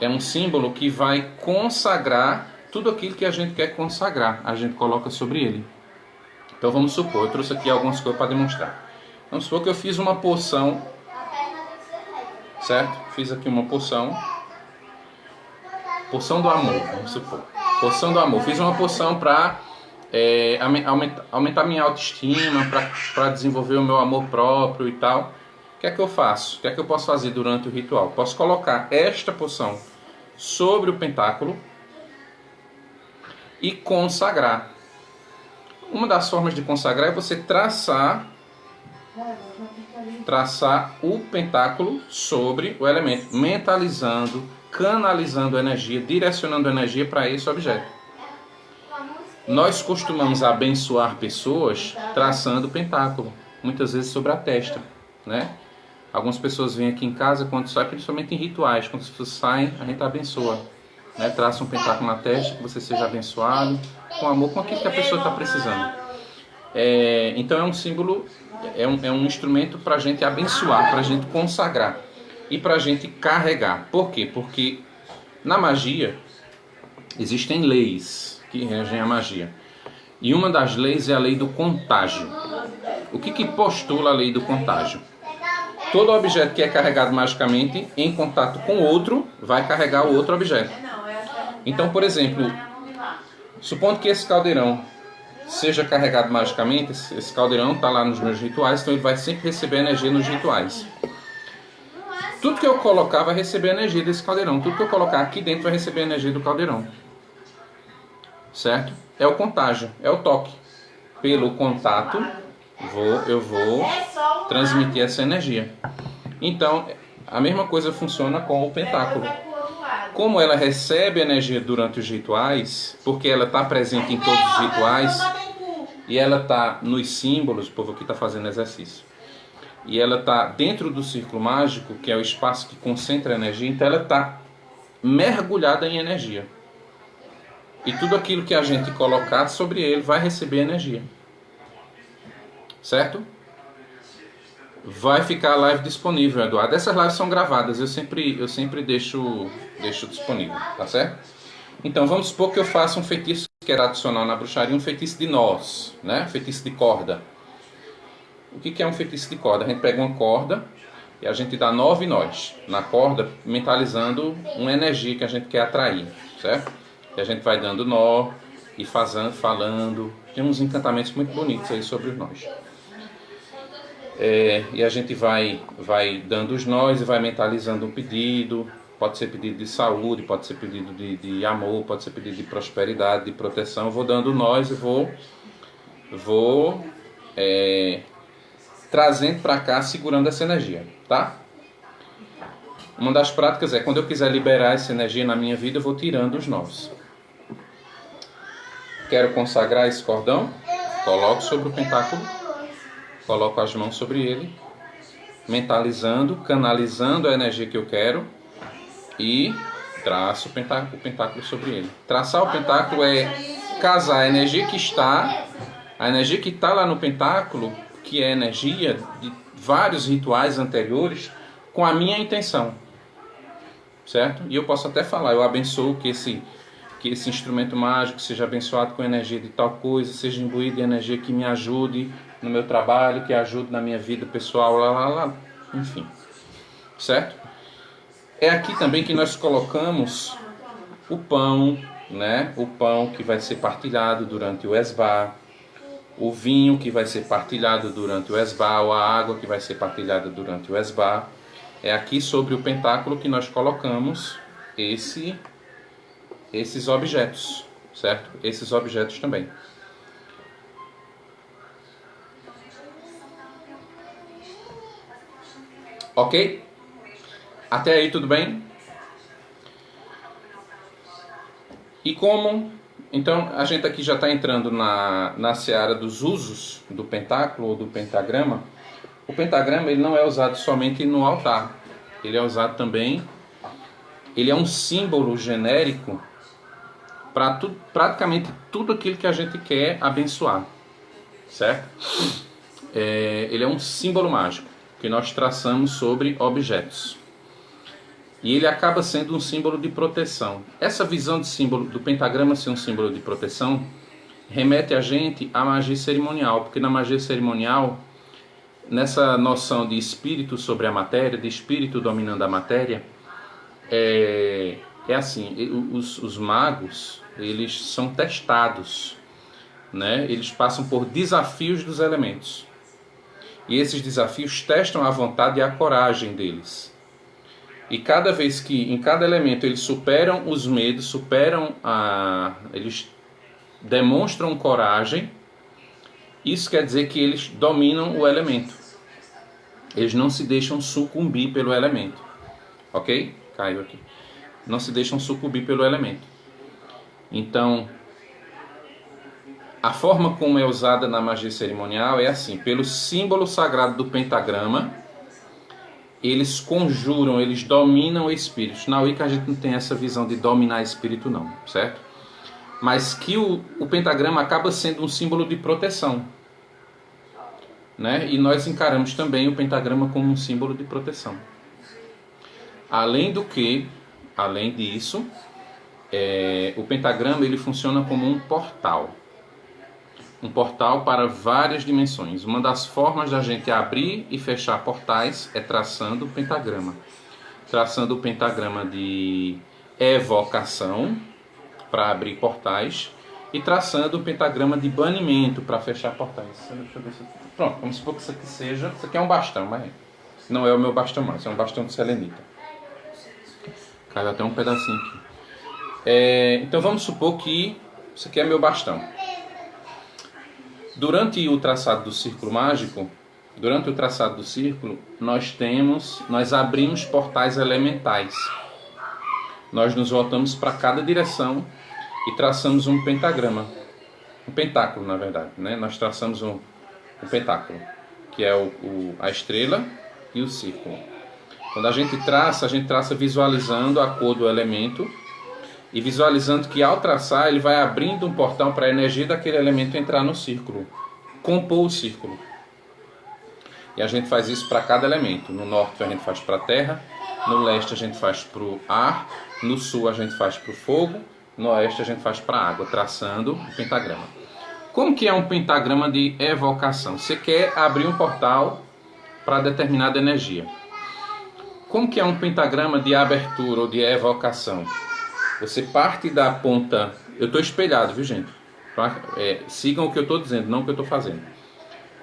É um símbolo que vai consagrar tudo aquilo que a gente quer consagrar, a gente coloca sobre ele. Então vamos supor, eu trouxe aqui algumas coisas para demonstrar. Vamos supor que eu fiz uma poção, certo? Fiz aqui uma poção do amor, vamos supor. Poção do amor. Fiz uma poção para aumentar minha autoestima, para desenvolver o meu amor próprio e tal. O que é que eu faço? O que é que eu posso fazer durante o ritual? Posso colocar esta poção sobre o pentáculo e consagrar. Uma das formas de consagrar é você traçar o pentáculo sobre o elemento, mentalizando, canalizando energia, direcionando energia para esse objeto. Nós costumamos abençoar pessoas traçando o pentáculo, muitas vezes sobre a testa, né? Algumas pessoas vêm aqui em casa, quando saem, principalmente em rituais, quando as pessoas saem, a gente abençoa. Né? Traça um pentáculo na testa, que você seja abençoado, com amor, com aquilo que a pessoa está precisando. Então é um símbolo, é um instrumento para a gente abençoar, para a gente consagrar e para a gente carregar. Por quê? Porque na magia existem leis que regem a magia. E uma das leis é a lei do contágio. O que postula a lei do contágio? Todo objeto que é carregado magicamente em contato com outro vai carregar o outro objeto. Então, por exemplo, supondo que esse caldeirão seja carregado magicamente, esse caldeirão está lá nos meus rituais, então ele vai sempre receber energia nos rituais. Tudo que eu colocar vai receber energia desse caldeirão. Tudo que eu colocar aqui dentro vai receber energia do caldeirão. Certo? É o contágio, é o toque. Pelo contato, eu vou transmitir essa energia. Então, a mesma coisa funciona com o pentáculo. Como ela recebe energia durante os rituais, porque ela está presente em todos os rituais, e ela está nos símbolos, o povo aqui está fazendo exercício, e ela está dentro do círculo mágico, que é o espaço que concentra a energia, então ela está mergulhada em energia. E tudo aquilo que a gente colocar sobre ele vai receber energia. Certo? Vai ficar a live disponível, Eduardo. Essas lives são gravadas, eu sempre deixo disponível, tá certo? Então vamos supor que eu faça um feitiço que era adicional na bruxaria, um feitiço de nós, né? Feitiço de corda. O que é um feitiço de corda? A gente pega uma corda e a gente dá 9 nós na corda, mentalizando uma energia que a gente quer atrair, certo? E a gente vai dando nó e falando. Tem uns encantamentos muito bonitos aí sobre os nós. E a gente vai dando os nós e vai mentalizando um pedido. Pode ser pedido de saúde, pode ser pedido de amor, pode ser pedido de prosperidade, de proteção. Eu vou dando nós e vou trazendo para cá, segurando essa energia, tá? Uma das práticas é, quando eu quiser liberar essa energia na minha vida, eu vou tirando os nós. Quero consagrar esse cordão, coloco sobre o pentáculo, coloco as mãos sobre ele, mentalizando, canalizando a energia que eu quero e traço o pentáculo sobre ele. Traçar o pentáculo é casar a energia que está lá no pentáculo, que é energia de vários rituais anteriores, com a minha intenção, certo? E eu posso até falar, eu abençoo que esse instrumento mágico seja abençoado com energia de tal coisa, seja imbuído de energia que me ajude no meu trabalho, que ajude na minha vida pessoal, enfim, certo? É aqui também que nós colocamos o pão, né? O pão que vai ser partilhado durante o esbá, o vinho que vai ser partilhado durante o esbá, ou a água que vai ser partilhada durante o esbá. É aqui sobre o pentáculo que nós colocamos esses objetos, certo? Esses objetos também. Ok? Até aí tudo bem? E como... Então a gente aqui já está entrando na seara dos usos do pentáculo ou do pentagrama. O pentagrama ele não é usado somente no altar. Ele é usado também... Ele é um símbolo genérico para praticamente tudo aquilo que a gente quer abençoar, certo? Ele é um símbolo mágico que nós traçamos sobre objetos. E ele acaba sendo um símbolo de proteção. Essa visão de símbolo do pentagrama ser um símbolo de proteção remete a gente à magia cerimonial, porque na magia cerimonial, nessa noção de espírito sobre a matéria, de espírito dominando a matéria, é assim, os magos, eles são testados, né? Eles passam por desafios dos elementos. E esses desafios testam a vontade e a coragem deles. E cada vez que, em cada elemento, eles superam os medos, eles demonstram coragem, isso quer dizer que eles dominam o elemento. Eles não se deixam sucumbir pelo elemento. Ok? Caiu aqui. Não se deixam sucumbir pelo elemento. Então, a forma como é usada na magia cerimonial é assim, pelo símbolo sagrado do pentagrama, eles conjuram, eles dominam espíritos. Na Wicca a gente não tem essa visão de dominar espírito não, certo? Mas que o pentagrama acaba sendo um símbolo de proteção, né? E nós encaramos também o pentagrama como um símbolo de proteção. Além disso, o pentagrama ele funciona como um portal. Um portal para várias dimensões. Uma das formas da gente abrir e fechar portais é traçando o pentagrama. Traçando o pentagrama de evocação para abrir portais e traçando o pentagrama de banimento para fechar portais. Deixa eu ver se... Pronto, vamos supor que isso aqui é um bastão, mas Não é o meu bastão mais, é um bastão de selenita. Caiu até um pedacinho aqui. Então vamos supor que isso aqui é meu bastão. Durante o traçado do círculo mágico, nós abrimos portais elementais. Nós nos voltamos para cada direção e traçamos um pentagrama. Um pentáculo, na verdade, né? Nós traçamos um pentáculo, que é a estrela e o círculo. Quando a gente traça visualizando a cor do elemento e visualizando que ao traçar ele vai abrindo um portal para a energia daquele elemento entrar no círculo, compor o círculo. E a gente faz isso para cada elemento. No norte a gente faz para a terra, no leste a gente faz para o ar, no sul a gente faz para o fogo, no oeste a gente faz para a água, traçando o pentagrama. Como que é um pentagrama de evocação? Você quer abrir um portal para determinada energia. Como que é um pentagrama de abertura ou de evocação? Você parte da ponta... Eu estou espelhado, viu, gente? Sigam o que eu estou dizendo, não o que eu estou fazendo.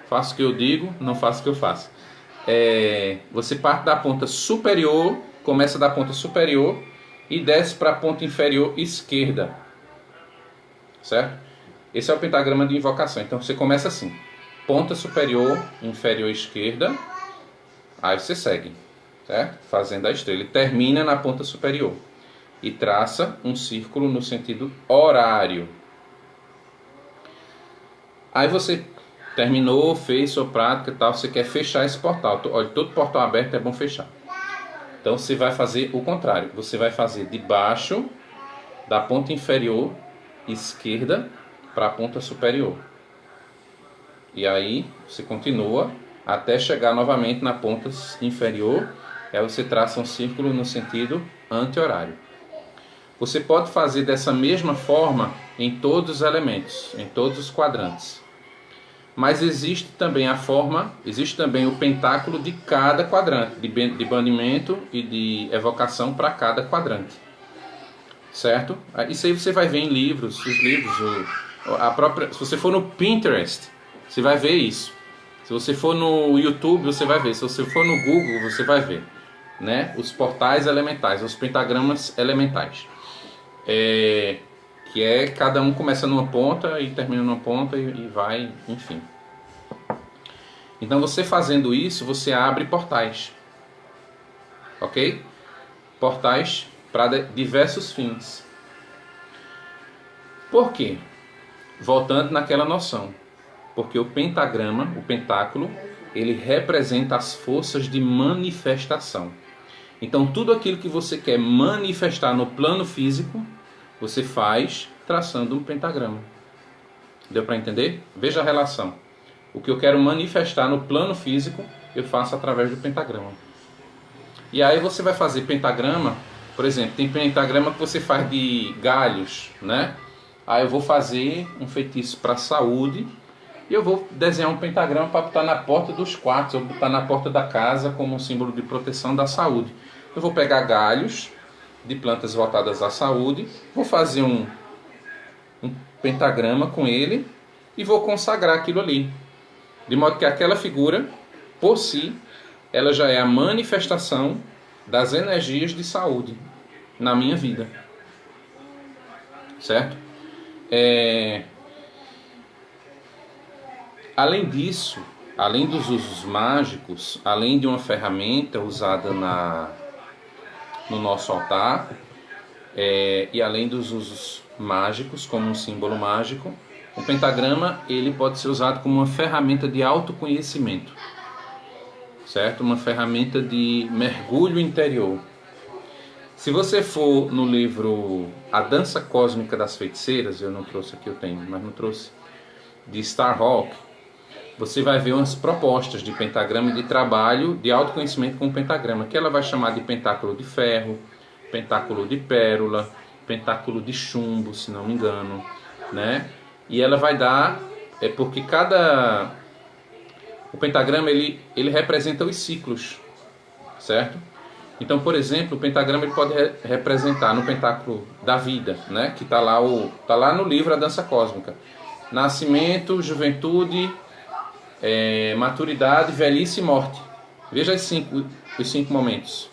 Faço o que eu digo, não faço o que eu faço. Você parte da ponta superior, começa da ponta superior e desce para a ponta inferior esquerda. Certo? Esse é o pentagrama de invocação. Então você começa assim. Ponta superior, inferior esquerda. Aí você segue. Certo? Fazendo a estrela. E termina na ponta superior. E traça um círculo no sentido horário. Aí você terminou, fez sua prática e tal. Você quer fechar esse portal. Olha, todo portal aberto é bom fechar. Então você vai fazer o contrário. Você vai fazer de baixo da ponta inferior esquerda para a ponta superior. E aí você continua até chegar novamente na ponta inferior. Aí você traça um círculo no sentido anti-horário. Você pode fazer dessa mesma forma em todos os elementos, em todos os quadrantes. Mas existe também o pentáculo de cada quadrante, de banimento e de evocação para cada quadrante. Certo? Isso aí você vai ver em livros, se você for no Pinterest, você vai ver isso. Se você for no YouTube, você vai ver. Se você for no Google, você vai ver, né? Os portais elementais, os pentagramas elementais. Cada um começa numa ponta e termina numa ponta e vai, enfim. Então você fazendo isso, você abre portais. Ok? Portais para diversos fins. Por quê? Voltando naquela noção. Porque o pentagrama, o pentáculo, ele representa as forças de manifestação. Então tudo aquilo que você quer manifestar no plano físico, você faz traçando um pentagrama. Deu para entender? Veja a relação. O que eu quero manifestar no plano físico, eu faço através do pentagrama. E aí você vai fazer pentagrama, por exemplo, tem pentagrama que você faz de galhos, né? Aí eu vou fazer um feitiço para a saúde e eu vou desenhar um pentagrama para botar na porta dos quartos, ou botar na porta da casa como um símbolo de proteção da saúde. Eu vou pegar galhos de plantas voltadas à saúde, vou fazer um pentagrama com ele e vou consagrar aquilo ali. De modo que aquela figura, por si, ela já é a manifestação das energias de saúde na minha vida. Certo? Além disso, além dos usos mágicos, além de uma ferramenta usada no nosso altar, e além dos usos mágicos, como um símbolo mágico, o pentagrama ele pode ser usado como uma ferramenta de autoconhecimento, certo? Uma ferramenta de mergulho interior. Se você for no livro A Dança Cósmica das Feiticeiras, eu não trouxe aqui, eu tenho, mas não trouxe, de Starhawk, você vai ver umas propostas de pentagrama e de trabalho de autoconhecimento com o pentagrama, que ela vai chamar de pentáculo de ferro, pentáculo de pérola, pentáculo de chumbo, se não me engano, né? E ela vai dar, porque o pentagrama ele representa os ciclos, certo? Então, por exemplo, o pentagrama ele pode representar no pentáculo da vida, né? Que está lá no livro A Dança Cósmica. Nascimento, juventude, maturidade, velhice e morte, Veja os cinco momentos.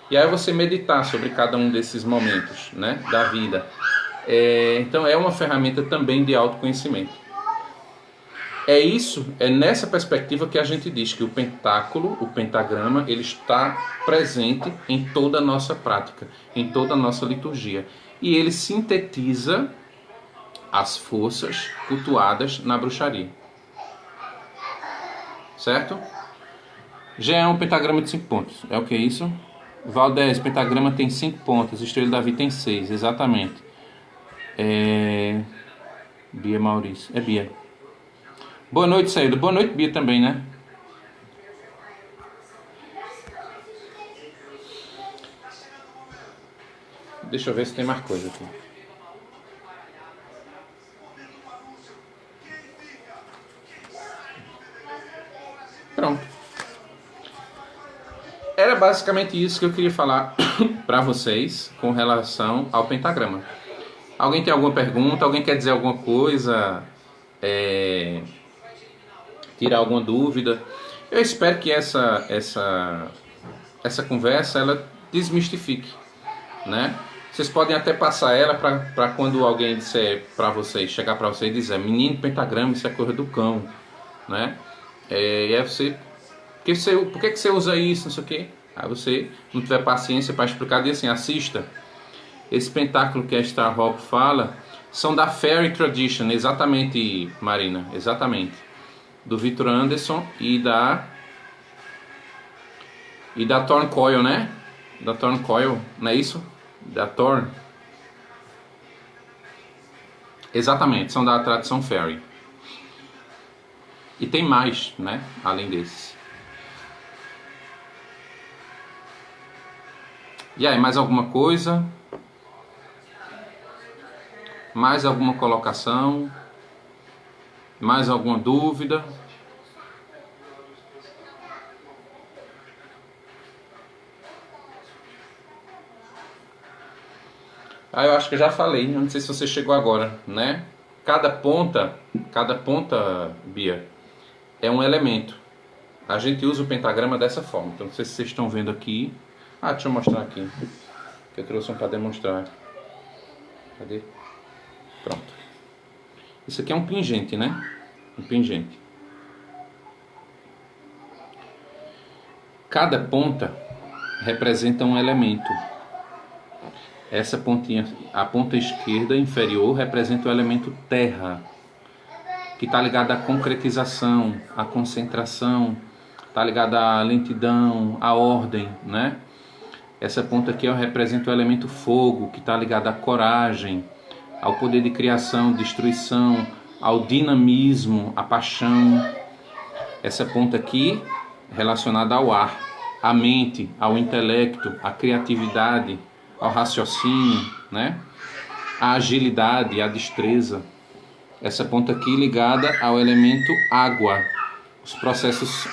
E aí você meditar sobre cada um desses momentos, né, da vida. Então é uma ferramenta também de autoconhecimento. É nessa perspectiva que a gente diz que o pentáculo, o pentagrama, ele está presente em toda a nossa prática, em toda a nossa liturgia. E ele sintetiza as forças cultuadas na bruxaria. Certo? Já é um pentagrama de 5 pontos. É o que é isso? Valdez, pentagrama tem 5 pontos. Estrela de Davi tem 6, exatamente. Bia Maurício. É Bia. Boa noite, Saída. Boa noite, Bia, também, né? Deixa eu ver se tem mais coisa aqui. Pronto. Era basicamente isso que eu queria falar para vocês com relação ao pentagrama. Alguém tem alguma pergunta? Alguém quer dizer alguma coisa? Tirar alguma dúvida? Eu espero que essa conversa ela desmistifique, né? Vocês podem até passar ela para quando alguém disser para vocês, chegar para vocês e dizer: menino, pentagrama, isso é coisa do cão, né? E aí você, por que você usa isso, não sei o quê? Aí você não tiver paciência para explicar, diz assim: assista. Esse pentáculo que a Star Rock fala são da Fairy Tradition, exatamente, Marina, exatamente. Do Victor Anderson e da Thorn Coil, né? Da Thorn Coil, não é isso? Da Thorn. Exatamente, são da tradição Fairy. E tem mais, né? Além desses. E aí, mais alguma coisa? Mais alguma colocação? Mais alguma dúvida? Eu acho que eu já falei, não sei se você chegou agora, né? Cada ponta, Bia, é um elemento. A gente usa o pentagrama dessa forma. Então, não sei se vocês estão vendo aqui. Deixa eu mostrar aqui. Que eu trouxe um para demonstrar. Cadê? Pronto. Isso aqui é um pingente, né? Um pingente. Cada ponta representa um elemento. Essa pontinha, a ponta esquerda inferior, representa o elemento terra, que está ligado à concretização, à concentração, está ligado à lentidão, à ordem, né? Essa ponta aqui representa o elemento fogo, que está ligado à coragem, ao poder de criação, destruição, ao dinamismo, à paixão. Essa ponta aqui relacionada ao ar, à mente, ao intelecto, à criatividade, ao raciocínio, né? À agilidade, à destreza. Essa ponta aqui ligada ao elemento água, os processos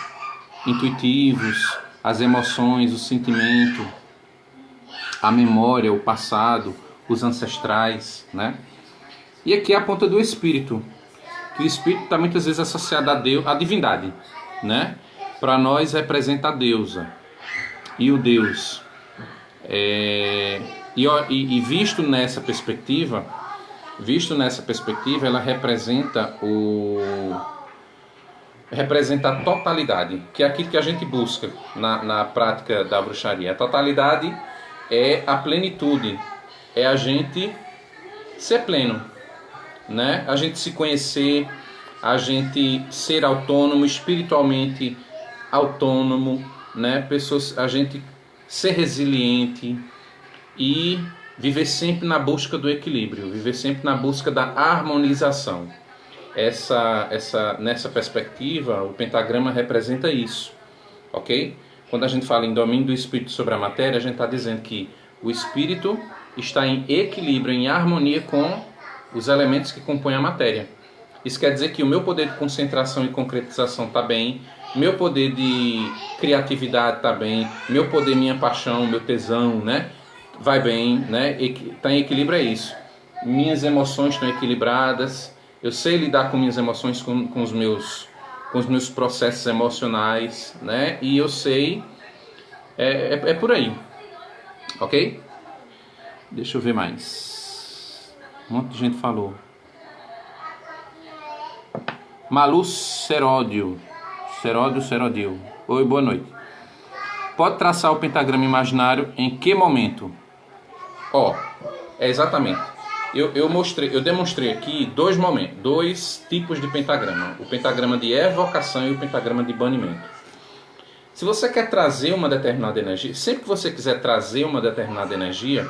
intuitivos, as emoções, o sentimento, a memória, o passado, os ancestrais, né? E aqui é a ponta do espírito, que o espírito está muitas vezes associado a Deus, a divindade, né? Para nós representa a deusa e o Deus. E visto nessa perspectiva, ela representa a totalidade, que é aquilo que a gente busca na prática da bruxaria. A totalidade é a plenitude, é a gente ser pleno, né? A gente se conhecer, a gente ser autônomo, espiritualmente autônomo, né? A gente ser resiliente e viver sempre na busca do equilíbrio, viver sempre na busca da harmonização. Nessa perspectiva, o pentagrama representa isso, ok? Quando a gente fala em domínio do espírito sobre a matéria, a gente está dizendo que o espírito está em equilíbrio, em harmonia com os elementos que compõem a matéria. Isso quer dizer que o meu poder de concentração e concretização está bem, meu poder de criatividade está bem, meu poder, minha paixão, meu tesão, né? Vai bem, né? Está em equilíbrio, é isso. Minhas emoções estão equilibradas, eu sei lidar com minhas emoções, com os meus com os meus processos emocionais, né? E eu sei, é por aí, ok? Deixa eu ver mais. Um monte de gente falou. Malu Seródio. Seródio. Oi, boa noite. Pode traçar o pentagrama imaginário em que momento? Exatamente. Eu demonstrei aqui dois momentos, dois tipos de pentagrama. O pentagrama de evocação e o pentagrama de banimento. Se você quer trazer uma determinada energia, sempre que você quiser trazer uma determinada energia,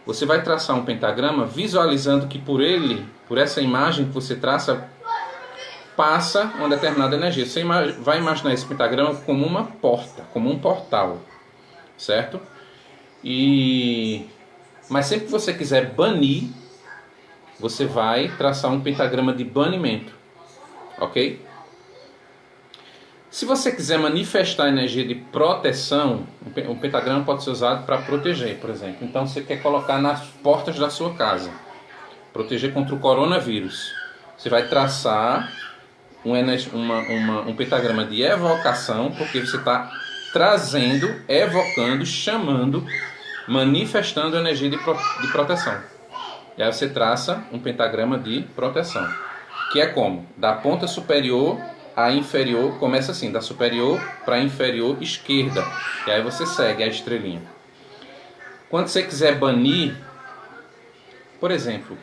você vai traçar um pentagrama visualizando que por essa imagem que você traça, passa uma determinada energia. Você vai imaginar esse pentagrama como uma porta, como um portal, certo? Mas sempre que você quiser banir, você vai traçar um pentagrama de banimento, ok? Se você quiser manifestar a energia de proteção, o pentagrama pode ser usado para proteger, por exemplo. Então você quer colocar nas portas da sua casa, proteger contra o coronavírus. Você vai traçar um pentagrama de evocação, porque você está trazendo, evocando, chamando, manifestando a energia de proteção. E aí você traça um pentagrama de proteção, que é como? Da ponta superior a inferior, começa assim, da superior para a inferior esquerda. E aí você segue a estrelinha. Quando você quiser banir, por exemplo,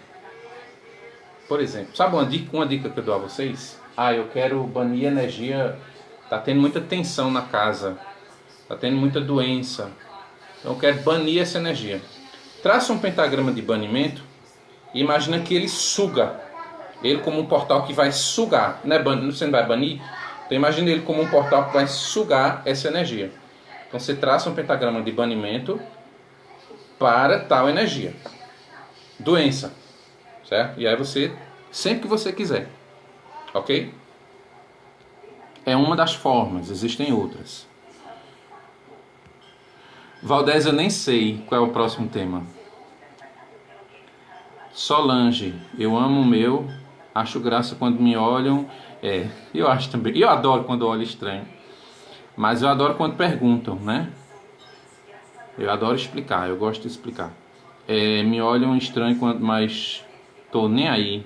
sabe uma dica que eu dou a vocês? Eu quero banir energia, tá tendo muita tensão na casa, tá tendo muita doença, então eu quero banir essa energia. Traça um pentagrama de banimento e imagina que ele suga, ele como um portal que vai sugar, você não vai banir? Então imagina ele como um portal que vai sugar essa energia. Então você traça um pentagrama de banimento para tal energia. Doença, certo? E aí você, sempre que você quiser. Ok? É uma das formas, existem outras. Valdez, eu nem sei qual é o próximo tema. Solange, eu amo o meu, acho graça quando me olham. Eu acho também. Eu adoro quando olho estranho. Mas eu adoro quando perguntam, né? Eu adoro explicar, eu gosto de explicar. Me olham estranho quando mais tô nem aí.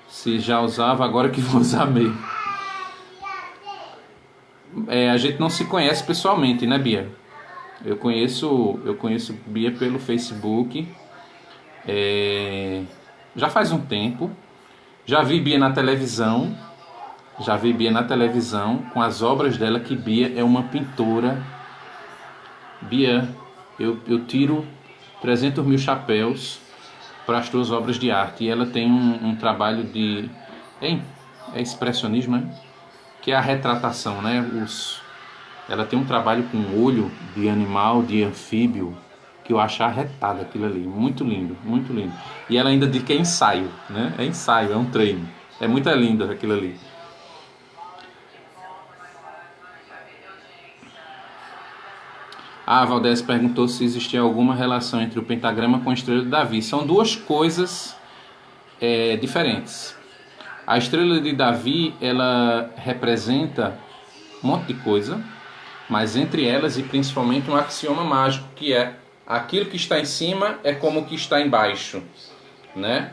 Se já usava, agora que vou usar mesmo. A gente não se conhece pessoalmente, né, Bia? Eu conheço Bia pelo Facebook. Já faz um tempo. Já vi Bia na televisão. Com as obras dela, que Bia é uma pintora. Bia, eu tiro 300 mil chapéus para as tuas obras de arte. E ela tem um trabalho de... É expressionismo, né? Que é a retratação, né? Ela tem um trabalho com olho de animal, de anfíbio, que eu acho arretado aquilo ali. Muito lindo, muito lindo. E ela ainda diz que é ensaio, né? É ensaio, é um treino. É muito lindo aquilo ali. A Valdez perguntou se existia alguma relação entre o pentagrama com a estrela de Davi. São duas coisas diferentes. A estrela de Davi, ela representa um monte de coisa, mas entre elas, e principalmente, um axioma mágico, que é aquilo que está em cima é como o que está embaixo, né?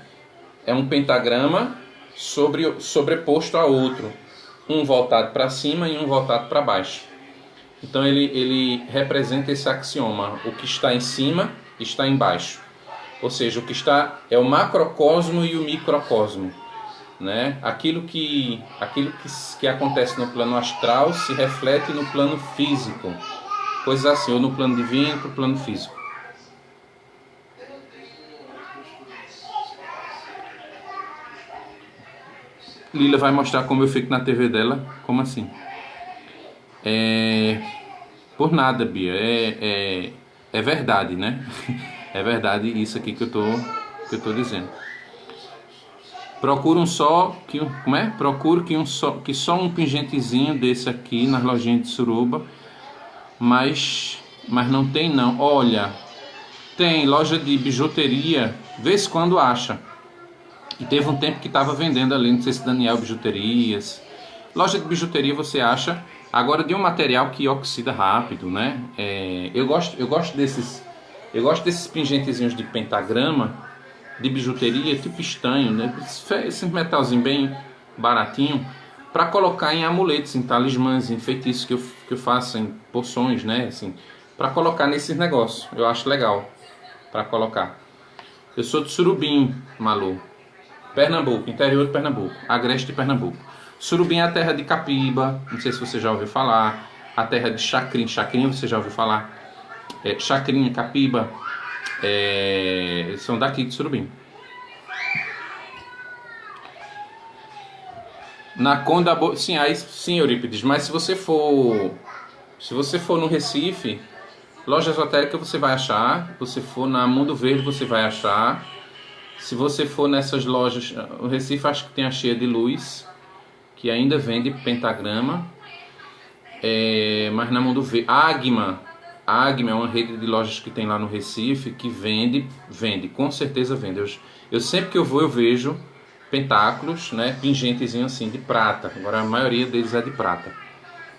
É um pentagrama sobreposto a outro, um voltado para cima e um voltado para baixo. Então ele representa esse axioma: o que está em cima está embaixo. Ou seja, o que está é o macrocosmo e o microcosmo, né? Aquilo que acontece no plano astral se reflete no plano físico, coisas assim, ou no plano divino para o plano físico. Lila vai mostrar como eu fico na TV dela. Como assim? Por nada, Bia. É verdade, né? É verdade isso aqui que eu tô dizendo. Procura que só um pingentezinho desse aqui nas lojinhas de Suruba, mas não tem não. Olha, tem loja de bijuteria, vez quando acha. E teve um tempo que estava vendendo ali, não sei se Daniel Bijuterias. Loja de bijuteria você acha. Agora de um material que oxida rápido, né? Eu gosto desses pingentezinhos de pentagrama, de bijuteria, tipo estanho, né? Esse metalzinho bem baratinho, para colocar em amuletos, em talismãs, em feitiços que eu faço, em poções, né? Assim, para colocar nesses negócios. Eu acho legal para colocar. Eu sou de Surubim, Malu. Pernambuco, interior de Pernambuco, Agreste de Pernambuco. Surubim é a terra de Capiba, não sei se você já ouviu falar. A terra de Chacrinha, Chacrinha você já ouviu falar. Chacrinha, Capiba, são daqui de Surubim. Na Conda, sim, Eurípides, mas se você for no Recife, loja esotérica você vai achar. Se você for na Mundo Verde você vai achar. Se você for nessas lojas, o Recife acho que tem a Cheia de Luz, que ainda vende pentagrama, mas na Mundo Verde, Agma é uma rede de lojas que tem lá no Recife, que vende, com certeza vende. Eu sempre que eu vou eu vejo pentáculos, né, pingentezinhos assim de prata. Agora a maioria deles é de prata.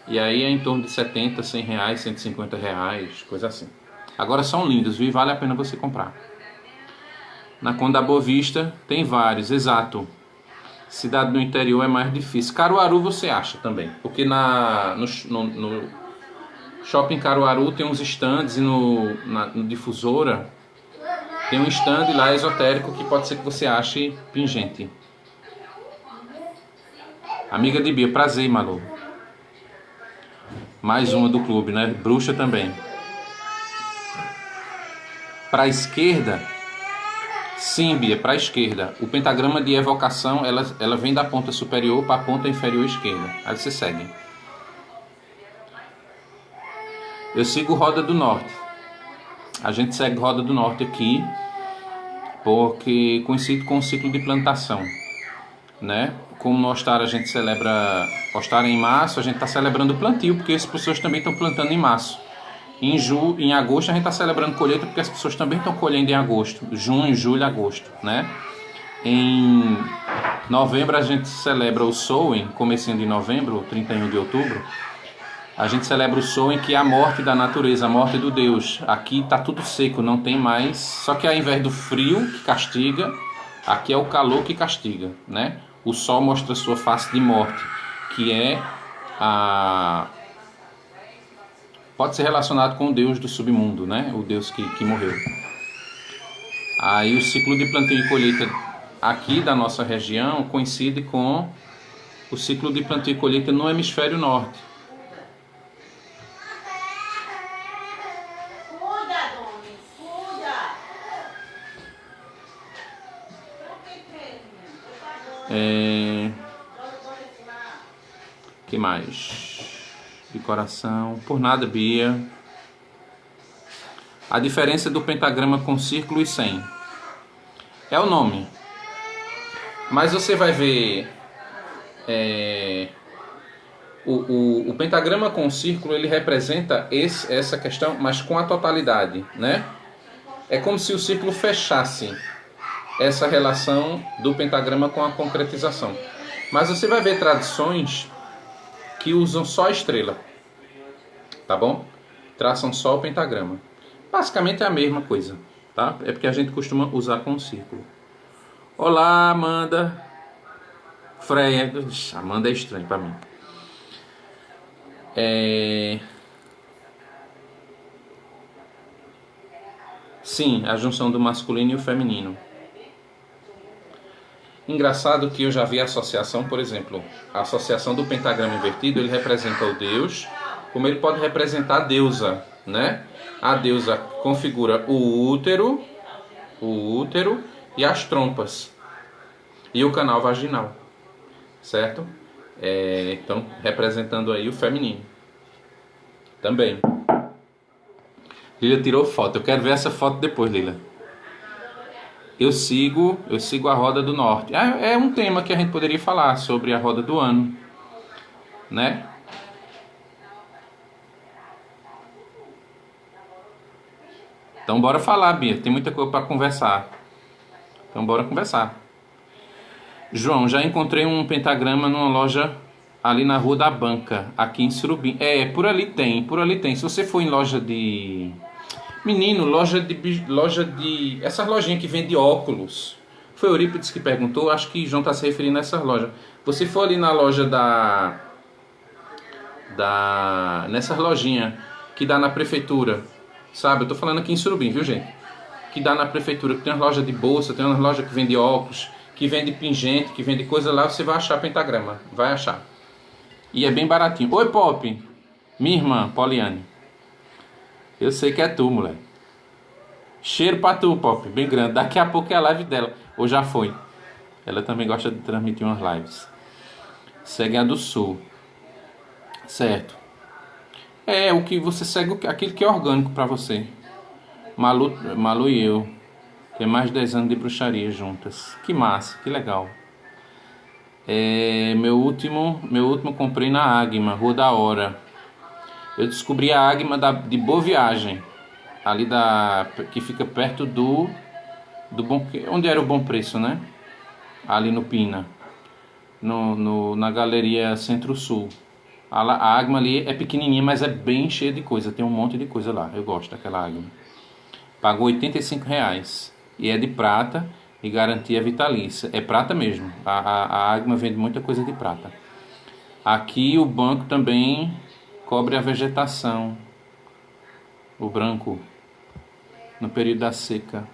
E aí é em torno de 70, 100 reais, 150 reais, coisa assim. Agora são lindos, viu? E vale a pena você comprar. Na Conda Boa Vista tem vários, exato. Cidade no interior é mais difícil. Caruaru você acha também, porque no Shopping Caruaru tem uns stands e no Difusora tem um stand lá esotérico que pode ser que você ache pingente. Amiga de Bia, prazer, Malu. Mais uma do clube, né? Bruxa também. Para a esquerda, sim, Bia, para a esquerda. O pentagrama de evocação, ela vem da ponta superior para a ponta inferior esquerda. Aí você segue. Eu sigo Roda do Norte. A gente segue Roda do Norte aqui, porque coincide com o ciclo de plantação, né? Como no Ostar a gente celebra Ostar em março, a gente está celebrando o plantio, porque as pessoas também estão plantando em março. Em agosto a gente está celebrando colheita, porque as pessoas também estão colhendo em agosto. Junho, julho, agosto, né? Em novembro a gente celebra o Samhain, comecinho de novembro, 31 de outubro. A gente celebra o Samhain, que é a morte da natureza, a morte do Deus. Aqui está tudo seco, não tem mais. Só que ao invés do frio que castiga, aqui é o calor que castiga, né? O sol mostra sua face de morte, que é pode ser relacionado com o Deus do submundo, né? O Deus que morreu. Aí o ciclo de plantio e colheita aqui da nossa região coincide com o ciclo de plantio e colheita no hemisfério norte. Que mais? De coração. Por nada, Bia. A diferença do pentagrama com círculo e sem é o nome. Mas você vai ver o pentagrama com círculo, ele representa essa questão, mas com a totalidade, né? É como se o círculo fechasse essa relação do pentagrama com a concretização. Mas você vai ver tradições que usam só a estrela, tá bom? Traçam só o pentagrama. Basicamente é a mesma coisa, tá? É porque a gente costuma usar com um círculo. Olá, Amanda. Freia. Amanda é estranho para mim. Sim, a junção do masculino e o feminino. Engraçado que eu já vi a associação, por exemplo, a associação do pentagrama invertido, ele representa o Deus, como ele pode representar a deusa, né? A deusa configura o útero e as trompas e o canal vaginal, certo? Então, representando aí o feminino também. Lila tirou foto, eu quero ver essa foto depois, Lila. Eu sigo a Roda do Norte. É um tema que a gente poderia falar sobre a Roda do Ano, né? Então bora falar, Bia. Tem muita coisa para conversar. Então bora conversar. João, já encontrei um pentagrama numa loja Ali na Rua da Banca, aqui em Surubim. Por ali tem, por ali tem. Se você for em loja de... Menino, loja de... Essas lojinhas que vende óculos. Foi o Eurípides que perguntou, acho que João está se referindo a essas lojas. Você for ali na loja nessas lojinhas que dá na prefeitura, sabe? Eu tô falando aqui em Surubim, viu, gente? Que dá na prefeitura, que tem umas lojas de bolsa, tem umas lojas que vende óculos, que vende pingente, que vende coisa lá, você vai achar pentagrama, vai achar. E é bem baratinho. Oi, Pop, minha irmã, Poliane. Eu sei que é tu, mulher. Cheiro pra tu, Pop, bem grande. Daqui a pouco é a live dela, ou já foi. Ela também gosta de transmitir umas lives. Segue a do Sul. Certo. O que você segue, aquilo que é orgânico pra você. Malu e eu. Tem mais de 10 anos de bruxaria juntas. Que massa, que legal. Meu último comprei na Águima, Rua da Hora. Eu descobri a Águima de Boa Viagem. Ali que fica perto do Bom... Onde era o Bom Preço, né? Ali no Pina. Na Galeria Centro-Sul. A Águima ali é pequenininha, mas é bem cheia de coisa. Tem um monte de coisa lá. Eu gosto daquela Águima. Pagou R$85. E é de prata e garantia vitalícia. É prata mesmo. A Águima vende muita coisa de prata. Aqui o banco também cobre a vegetação. O branco. No período da seca.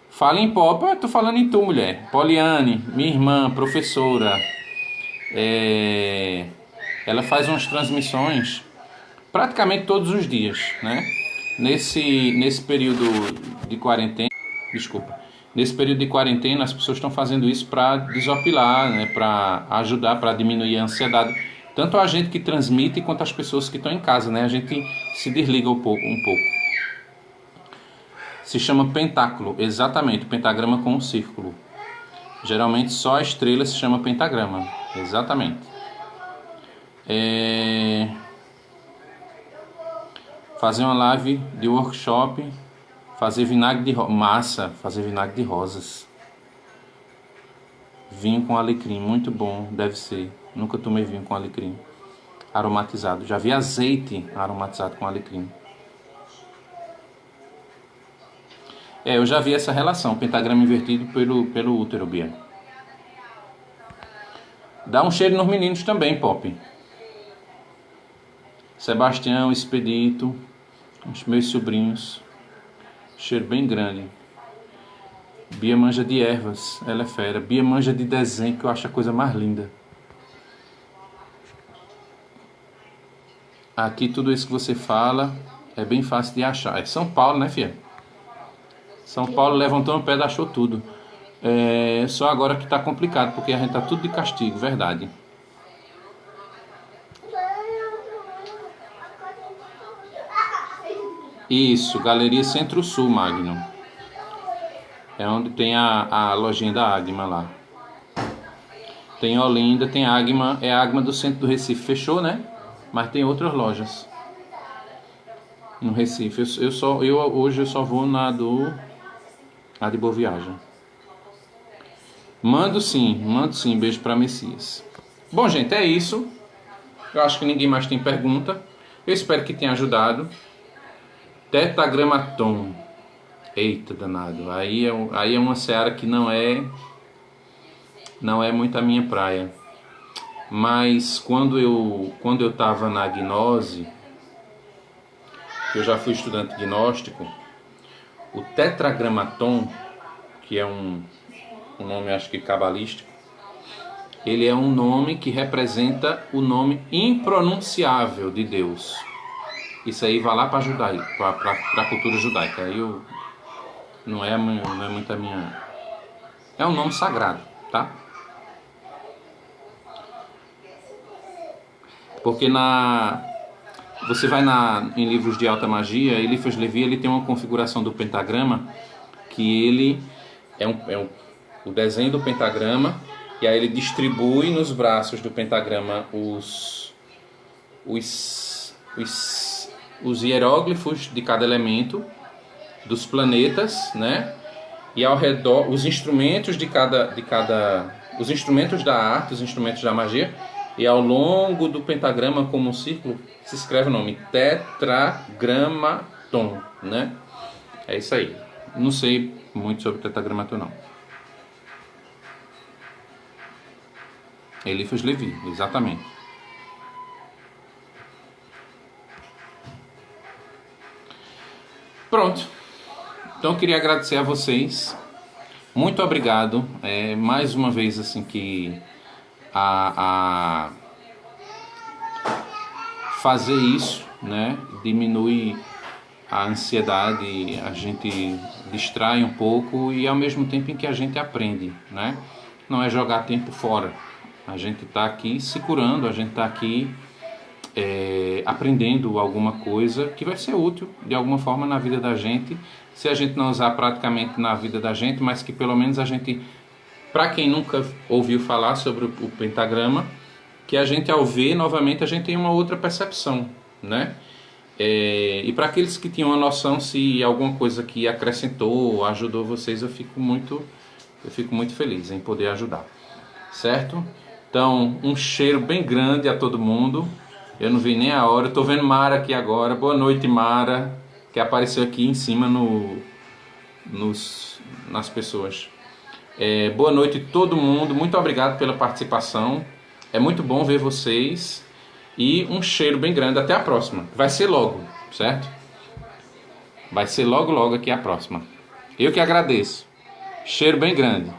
Fala em Pop. Eu tô falando em tu, mulher. Poliane, minha irmã, professora. Ela faz umas transmissões praticamente todos os dias, né? Nesse período de quarentena, nesse período de quarentena as pessoas estão fazendo isso para desopilar, né? Para ajudar, para diminuir a ansiedade, tanto a gente que transmite quanto as pessoas que estão em casa, né? A gente se desliga um pouco. Se chama pentáculo, exatamente, pentagrama com um círculo. Geralmente só a estrela se chama pentagrama, exatamente. Fazer uma live de workshop, fazer vinagre de fazer vinagre de rosas. Vinho com alecrim, muito bom, deve ser. Nunca tomei vinho com alecrim aromatizado. Já vi azeite aromatizado com alecrim. Eu já vi essa relação, pentagrama invertido pelo útero, Bia. Dá um cheiro nos meninos também, Pop. Sebastião, Expedito, os meus sobrinhos. Cheiro bem grande. Bia manja de ervas, ela é fera. Bia manja de desenho, que eu acho a coisa mais linda. Aqui tudo isso que você fala é bem fácil de achar. É São Paulo, né, filha? São Paulo levantou o pé e achou tudo. Só agora que tá complicado, porque a gente tá tudo de castigo, verdade. Isso, Galeria Centro-Sul, Magno. É onde tem a lojinha da Águima lá. Tem Olinda, tem Águima, é a Águima do centro do Recife. Fechou, né? Mas tem outras lojas no Recife. Hoje eu só vou na de Boa Viagem. Mando sim. Beijo pra Messias. Bom, gente, é isso. Eu acho que ninguém mais tem pergunta. Eu espero que tenha ajudado. Tetragramaton. Eita, danado. Aí é uma seara que não é muito a minha praia. Mas quando eu estava na gnose, eu já fui estudante gnóstico, o Tetragramaton, que é um nome, acho que cabalístico, ele é um nome que representa o nome impronunciável de Deus. Isso aí vai lá para a cultura judaica. Aí não é muito a minha... É um nome sagrado, tá? Porque você vai em livros de alta magia, Eliphas Levi, ele tem uma configuração do pentagrama, que ele o desenho do pentagrama, e aí ele distribui nos braços do pentagrama os hieróglifos de cada elemento, dos planetas, né? E ao redor, os instrumentos os instrumentos da arte, os instrumentos da magia, E ao longo do pentagrama, como um círculo, se escreve o nome Tetragrammaton, né? É isso aí. Não sei muito sobre Tetragrammaton, não. Eliphas Levi, exatamente. Pronto. Então eu queria agradecer a vocês. Muito obrigado. Mais uma vez assim que a fazer isso, né, diminui a ansiedade, a gente distrai um pouco e ao mesmo tempo em que a gente aprende, né? Não é jogar tempo fora. A gente está aqui se curando, a gente está aqui aprendendo alguma coisa que vai ser útil de alguma forma na vida da gente, se a gente não usar praticamente na vida da gente, mas que pelo menos a gente, para quem nunca ouviu falar sobre o pentagrama, que a gente ao ver novamente a gente tem uma outra percepção, né? E para aqueles que tinham a noção, se alguma coisa que acrescentou, ajudou vocês, eu fico muito feliz em poder ajudar, certo? Então, um cheiro bem grande a todo mundo. Eu não vi nem a hora, eu tô vendo Mara aqui agora. Boa noite, Mara, que apareceu aqui em cima nas pessoas. Boa noite a todo mundo, muito obrigado pela participação. É muito bom ver vocês. E um cheiro bem grande, até a próxima. Vai ser logo, certo? Vai ser logo aqui a próxima. Eu que agradeço. Cheiro bem grande.